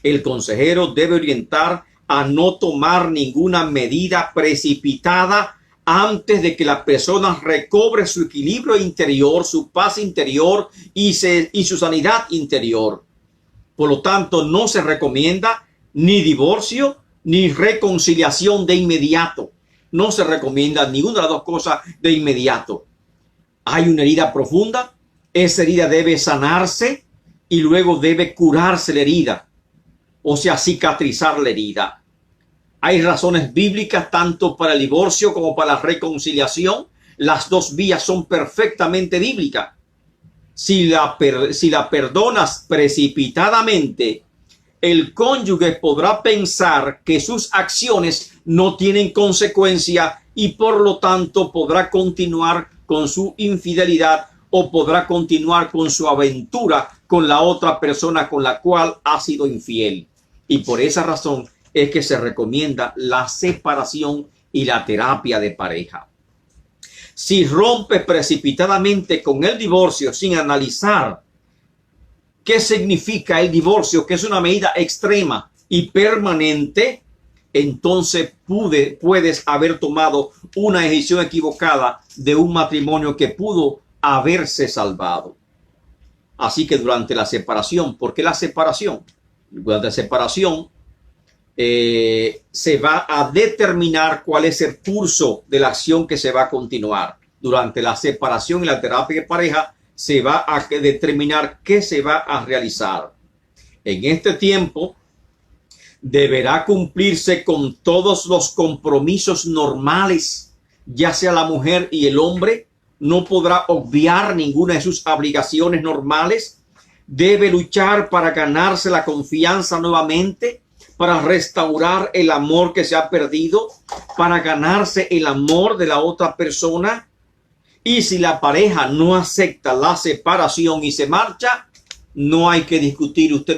El consejero debe orientar a no tomar ninguna medida precipitada antes de que la persona recobre su equilibrio interior, su paz interior y su sanidad interior. Por lo tanto, no se recomienda ni divorcio ni reconciliación de inmediato. No se recomienda ninguna de las dos cosas de inmediato. Hay una herida profunda, esa herida debe sanarse y luego debe curarse la herida, o sea, cicatrizar la herida. Hay razones bíblicas tanto para el divorcio como para la reconciliación. Las dos vías son perfectamente bíblicas. Si la perdonas precipitadamente, el cónyuge podrá pensar que sus acciones no tienen consecuencia y por lo tanto podrá continuar con su infidelidad o podrá continuar con su aventura con la otra persona con la cual ha sido infiel. Y por esa razón es que se recomienda la separación y la terapia de pareja. Si rompes precipitadamente con el divorcio sin analizar qué significa el divorcio, que es una medida extrema y permanente, entonces puedes haber tomado una decisión equivocada de un matrimonio que pudo haberse salvado. Así que durante la separación, ¿por qué la separación? Durante la separación se va a determinar cuál es el curso de la acción que se va a continuar. Durante la separación y la terapia de pareja se va a determinar qué se va a realizar. En este tiempo deberá cumplirse con todos los compromisos normales, ya sea la mujer y el hombre. No podrá obviar ninguna de sus obligaciones normales. Debe luchar para ganarse la confianza nuevamente, para restaurar el amor que se ha perdido, para ganarse el amor de la otra persona. Y si la pareja no acepta la separación y se marcha, no hay que discutir. Usted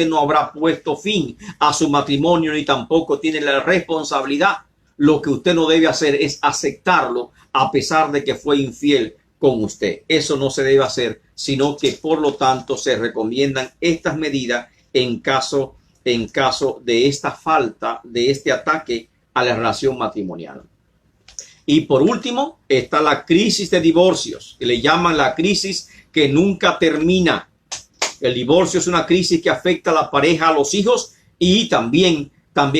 no habrá puesto fin a su matrimonio ni tampoco tiene la responsabilidad. Lo que usted no debe hacer es aceptarlo a pesar de que fue infiel con usted. Eso no se debe hacer, sino que por lo tanto se recomiendan estas medidas en caso de esta falta, de este ataque a la relación matrimonial. Y por último está la crisis de divorcios, que le llaman la crisis que nunca termina. El divorcio es una crisis que afecta a la pareja, a los hijos y también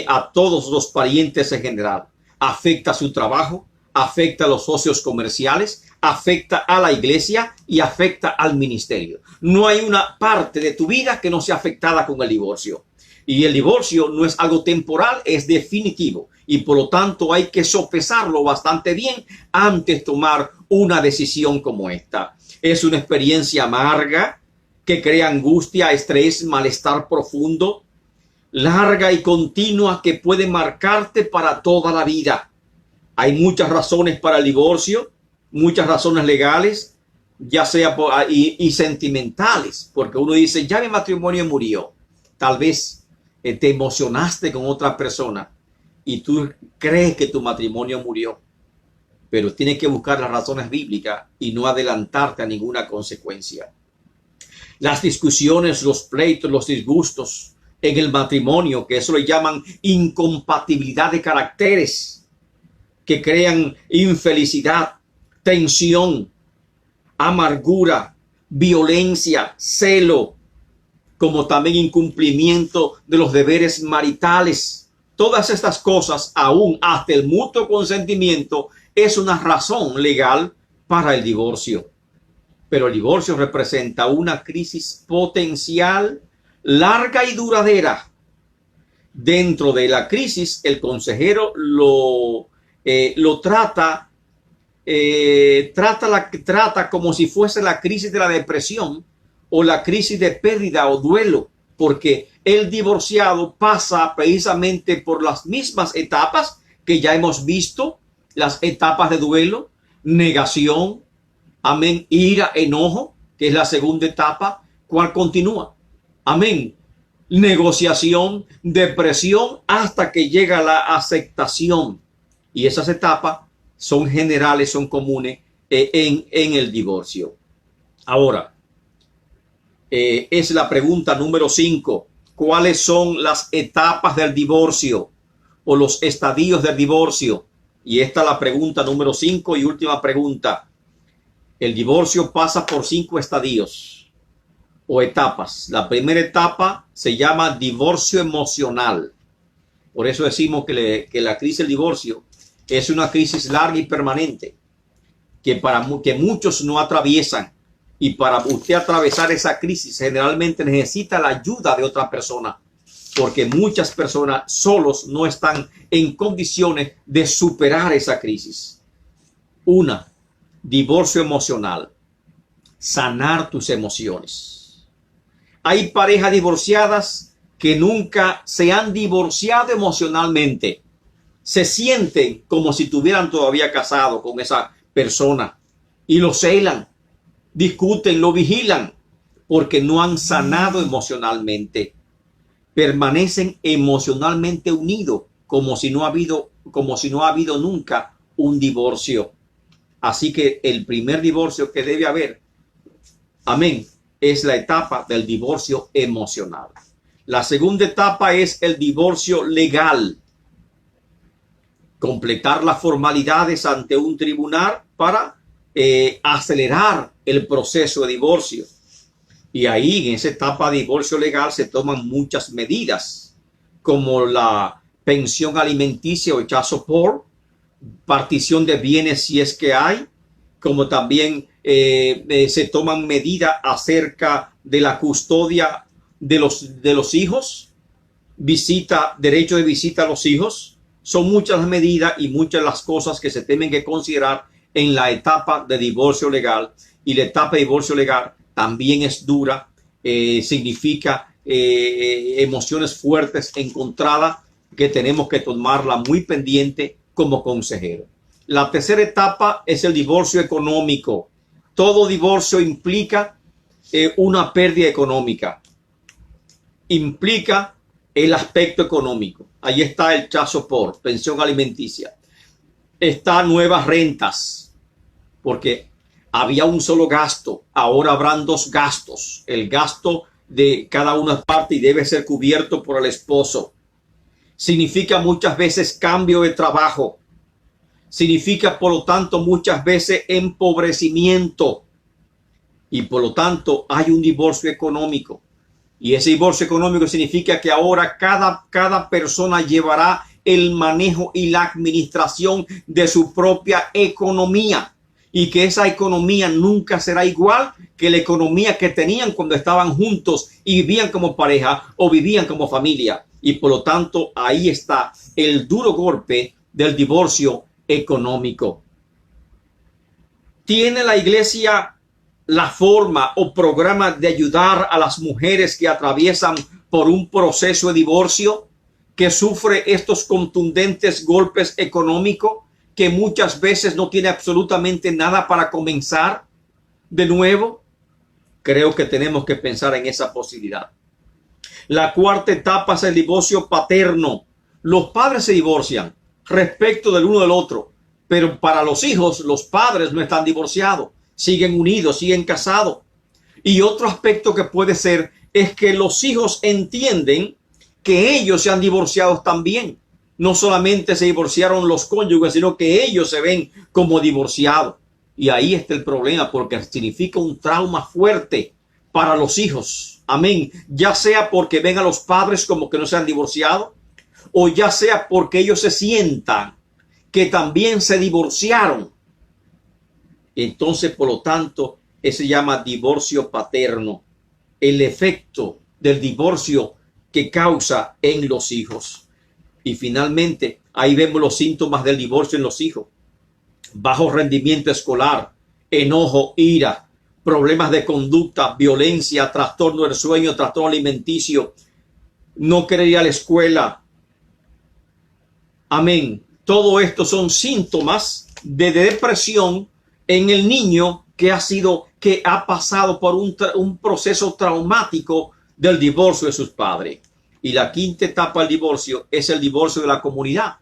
a todos los parientes en general. Afecta su trabajo, afecta a los socios comerciales, afecta a la iglesia y afecta al ministerio. No hay una parte de tu vida que no sea afectada con el divorcio. Y el divorcio no es algo temporal, es definitivo. Y por lo tanto hay que sopesarlo bastante bien antes de tomar una decisión como esta. Es una experiencia amarga que crea angustia, estrés, malestar profundo, larga y continua que puede marcarte para toda la vida. Hay muchas razones para el divorcio, muchas razones legales, ya sea y sentimentales, porque uno dice, ya mi matrimonio murió. Tal vez te emocionaste con otra persona y tú crees que tu matrimonio murió, pero tienes que buscar las razones bíblicas y no adelantarte a ninguna consecuencia. Las discusiones, los pleitos, los disgustos en el matrimonio, que eso le llaman incompatibilidad de caracteres, que crean infelicidad, tensión, amargura, violencia, celo, como también incumplimiento de los deberes maritales. Todas estas cosas, aún hasta el mutuo consentimiento, es una razón legal para el divorcio. Pero el divorcio representa una crisis potencial, larga y duradera. Dentro de la crisis, el consejero lo trata como si fuese la crisis de la depresión o la crisis de pérdida o duelo, porque el divorciado pasa precisamente por las mismas etapas que ya hemos visto, las etapas de duelo, negación, amén, ira, enojo, que es la segunda etapa, ¿cuál continúa? Amén. Negociación, depresión, hasta que llega la aceptación. Y esas etapas son generales, son comunes en el divorcio. Ahora, es la pregunta número 5. ¿Cuáles son las etapas del divorcio o los estadios del divorcio? Y esta es la pregunta número 5 y última pregunta. El divorcio pasa por 5 estadios o etapas. La primera etapa se llama divorcio emocional. Por eso decimos que la crisis del divorcio es una crisis larga y permanente que muchos no atraviesan. Y para usted atravesar esa crisis generalmente necesita la ayuda de otra persona, porque muchas personas solos no están en condiciones de superar esa crisis. Divorcio emocional. Sanar tus emociones. Hay parejas divorciadas que nunca se han divorciado emocionalmente. Se sienten como si estuvieran todavía casados con esa persona y lo celan, discuten, lo vigilan, porque no han sanado emocionalmente. Permanecen emocionalmente unidos como si no ha habido nunca un divorcio. Así que el primer divorcio que debe haber, amén, es la etapa del divorcio emocional. La segunda etapa es el divorcio legal. Completar las formalidades ante un tribunal para acelerar el proceso de divorcio. Y ahí en esa etapa de divorcio legal se toman muchas medidas, como la pensión alimenticia o child support, partición de bienes si es que hay, como también se toman medidas acerca de la custodia de los hijos, derecho de visita a los hijos. Son muchas las medidas y muchas las cosas que se tienen que considerar en la etapa de divorcio legal. Y la etapa de divorcio legal también es dura, significa emociones fuertes, encontradas, que tenemos que tomarla muy pendiente como consejero. La tercera etapa es el divorcio económico. Todo divorcio implica una pérdida económica. Implica el aspecto económico. Ahí está el child support, pensión alimenticia. Está nuevas rentas, porque había un solo gasto, ahora habrán 2 gastos. El gasto de cada una parte y debe ser cubierto por el esposo. Significa muchas veces cambio de trabajo. Significa, por lo tanto, muchas veces empobrecimiento. Y por lo tanto, hay un divorcio económico. Y ese divorcio económico significa que ahora cada persona llevará el manejo y la administración de su propia economía. y que esa economía nunca será igual que la economía que tenían cuando estaban juntos y vivían como pareja o vivían como familia. Y por lo tanto, ahí está el duro golpe del divorcio económico. ¿Tiene la iglesia la forma o programa de ayudar a las mujeres que atraviesan por un proceso de divorcio, que sufre estos contundentes golpes económicos, que muchas veces no tiene absolutamente nada para comenzar de nuevo? Creo que tenemos que pensar en esa posibilidad. La cuarta etapa es el divorcio paterno. Los padres se divorcian respecto del uno del otro, pero para los hijos, los padres no están divorciados, siguen unidos, siguen casados. Y otro aspecto que puede ser es que los hijos entienden que ellos se han divorciado también. No solamente se divorciaron los cónyuges, sino que ellos se ven como divorciados. Y ahí está el problema, porque significa un trauma fuerte para los hijos. Amén. Ya sea porque ven a los padres como que no se han divorciado, o ya sea porque ellos se sientan que también se divorciaron. Entonces, por lo tanto, se llama divorcio paterno. El efecto del divorcio que causa en los hijos. Y finalmente, ahí vemos los síntomas del divorcio en los hijos: bajo rendimiento escolar, enojo, ira, problemas de conducta, violencia, trastorno del sueño, trastorno alimenticio, no querer ir a la escuela. Amén. Todo esto son síntomas de depresión en el niño que ha pasado por un proceso traumático del divorcio de sus padres. Y la quinta etapa del divorcio es el divorcio de la comunidad.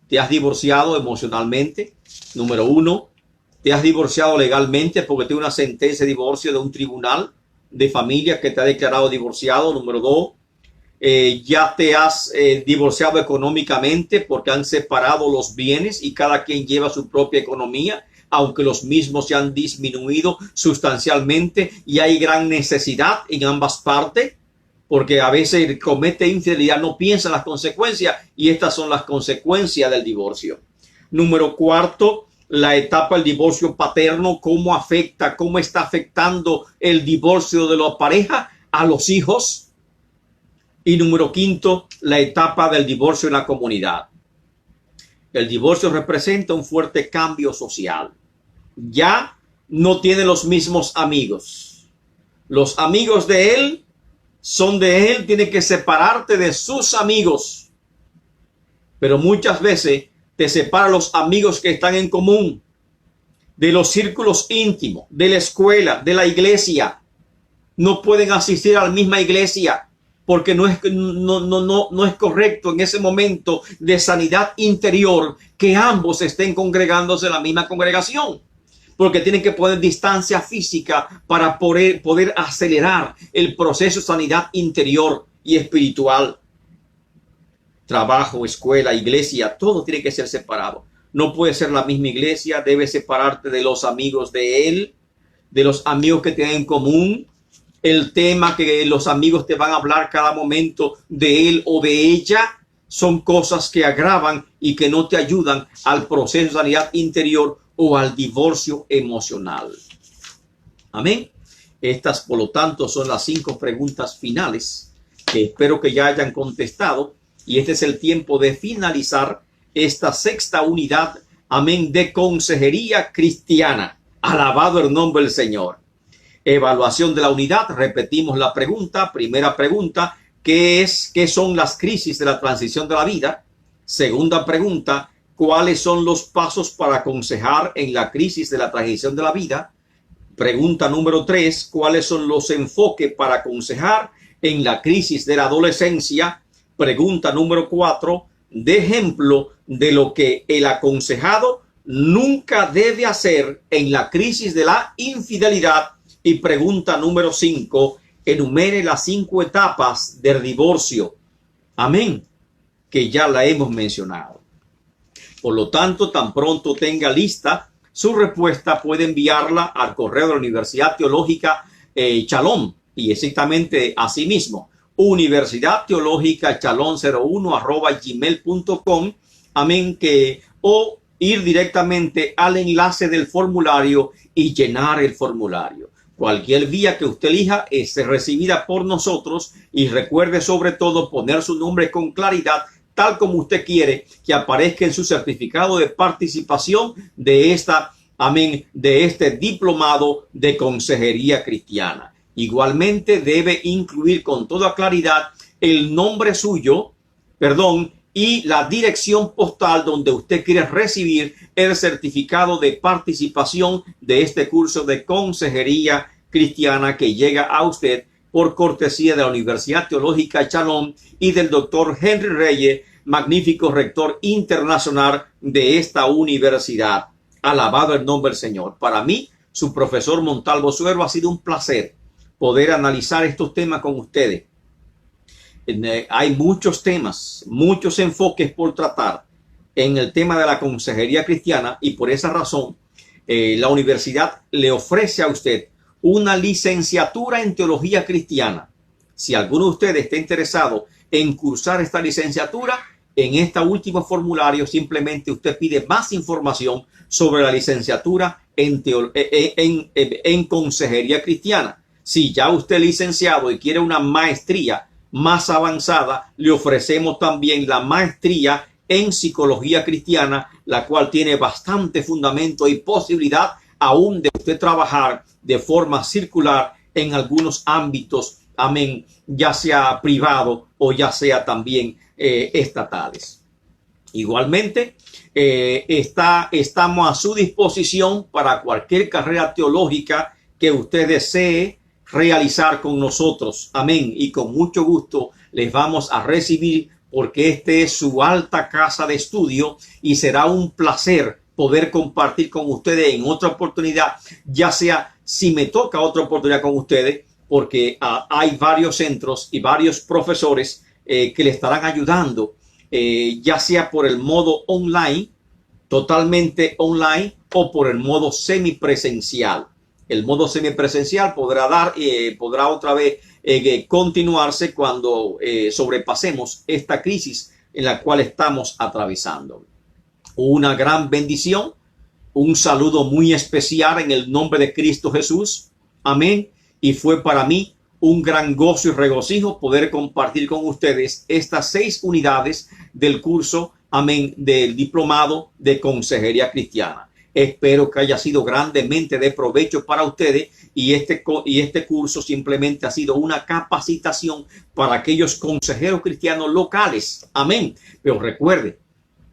Te has divorciado emocionalmente, número uno. Te has divorciado legalmente porque tiene una sentencia de divorcio de un tribunal de familia que te ha declarado divorciado, número dos. Ya te has divorciado económicamente porque han separado los bienes y cada quien lleva su propia economía, aunque los mismos se han disminuido sustancialmente y hay gran necesidad en ambas partes, porque a veces comete infidelidad, no piensa en las consecuencias, y estas son las consecuencias del divorcio. Número cuarto, la etapa del divorcio paterno, cómo está afectando el divorcio de la pareja a los hijos. Y número quinto, la etapa del divorcio en la comunidad. El divorcio representa un fuerte cambio social. Ya no tiene los mismos amigos. Los amigos de él son de él, tiene que separarte de sus amigos. Pero muchas veces te separa los amigos que están en común, de los círculos íntimos, de la escuela, de la iglesia. No pueden asistir a la misma iglesia porque no es correcto en ese momento de sanidad interior que ambos estén congregándose en la misma congregación, porque tienen que poner distancia física para poder acelerar el proceso de sanidad interior y espiritual. Trabajo, escuela, iglesia, todo tiene que ser separado. No puede ser la misma iglesia, debe separarte de los amigos de él, de los amigos que tienen en común. El tema que los amigos te van a hablar cada momento de él o de ella son cosas que agravan y que no te ayudan al proceso de sanidad interior o al divorcio emocional. Amén. Estas, por lo tanto, son las 5 preguntas finales que espero que ya hayan contestado. Y este es el tiempo de finalizar esta 6ª unidad, amén, de consejería cristiana. Alabado el nombre del Señor. Evaluación de la unidad. Repetimos la pregunta. Primera pregunta, ¿qué son las crisis de la transición de la vida? Segunda pregunta, ¿cuáles son los pasos para aconsejar en la crisis de la transición de la vida? Pregunta número 3, ¿cuáles son los enfoques para aconsejar en la crisis de la adolescencia? Pregunta número 4, de ejemplo de lo que el aconsejado nunca debe hacer en la crisis de la infidelidad. Y pregunta número 5, enumere las 5 etapas del divorcio. Amén, que ya la hemos mencionado. Por lo tanto, tan pronto tenga lista su respuesta, puede enviarla al correo de la Universidad Teológica Shalom, y exactamente así mismo, Universidad Teológica Shalom 01 @gmail.com. Amén, o ir directamente al enlace del formulario y llenar el formulario. Cualquier vía que usted elija es recibida por nosotros, y recuerde sobre todo poner su nombre con claridad, tal como usted quiere que aparezca en su certificado de participación de de este diplomado de consejería cristiana. Igualmente debe incluir con toda claridad el nombre suyo, y la dirección postal donde usted quiere recibir el certificado de participación de este curso de consejería cristiana que llega a usted por cortesía de la Universidad Teológica Shalom y del doctor Henry Reyes, magnífico rector internacional de esta universidad. Alabado el nombre del Señor. Para mí, su profesor Montalvo Suero, ha sido un placer poder analizar estos temas con ustedes. Hay muchos temas, muchos enfoques por tratar en el tema de la consejería cristiana, y por esa razón la universidad le ofrece a usted una licenciatura en teología cristiana. Si alguno de ustedes está interesado en cursar esta licenciatura, en este último formulario simplemente usted pide más información sobre la licenciatura en consejería cristiana. Si ya usted es licenciado y quiere una maestría más avanzada, le ofrecemos también la maestría en psicología cristiana, la cual tiene bastante fundamento y posibilidad aún de usted trabajar de forma circular en algunos ámbitos, amén, ya sea privado o ya sea también estatales. Igualmente, estamos a su disposición para cualquier carrera teológica que usted desee realizar con nosotros. Amén. Y con mucho gusto les vamos a recibir, porque este es su alta casa de estudio, y será un placer poder compartir con ustedes en otra oportunidad, ya sea si me toca otra oportunidad con ustedes, porque hay varios centros y varios profesores que le estarán ayudando, ya sea por el modo online, totalmente online, o por el modo semipresencial. El modo semipresencial podrá otra vez continuarse cuando sobrepasemos esta crisis en la cual estamos atravesando. Una gran bendición, un saludo muy especial en el nombre de Cristo Jesús. Amén. Y fue para mí un gran gozo y regocijo poder compartir con ustedes estas 6 unidades del curso, amén, del diplomado de consejería cristiana. Espero que haya sido grandemente de provecho para ustedes, y este curso simplemente ha sido una capacitación para aquellos consejeros cristianos locales. Amén. Pero recuerde,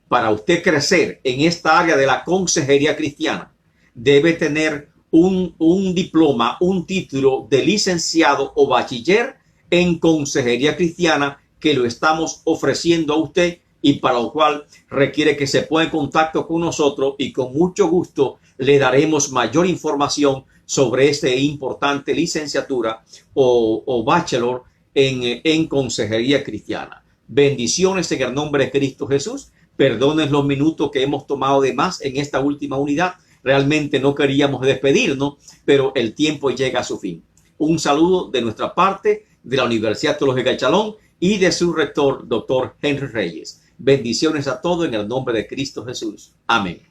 para usted crecer en esta área de la consejería cristiana, debe tener un diploma, un título de licenciado o bachiller en consejería cristiana, que lo estamos ofreciendo a usted, y para lo cual requiere que se ponga en contacto con nosotros, y con mucho gusto le daremos mayor información sobre esta importante licenciatura o bachelor en consejería cristiana. Bendiciones en el nombre de Cristo Jesús. Perdonen los minutos que hemos tomado de más en esta última unidad. Realmente no queríamos despedirnos, pero el tiempo llega a su fin. Un saludo de nuestra parte, de la Universidad Teológica de Shalom y de su rector, doctor Henry Reyes. Bendiciones a todos en el nombre de Cristo Jesús. Amén.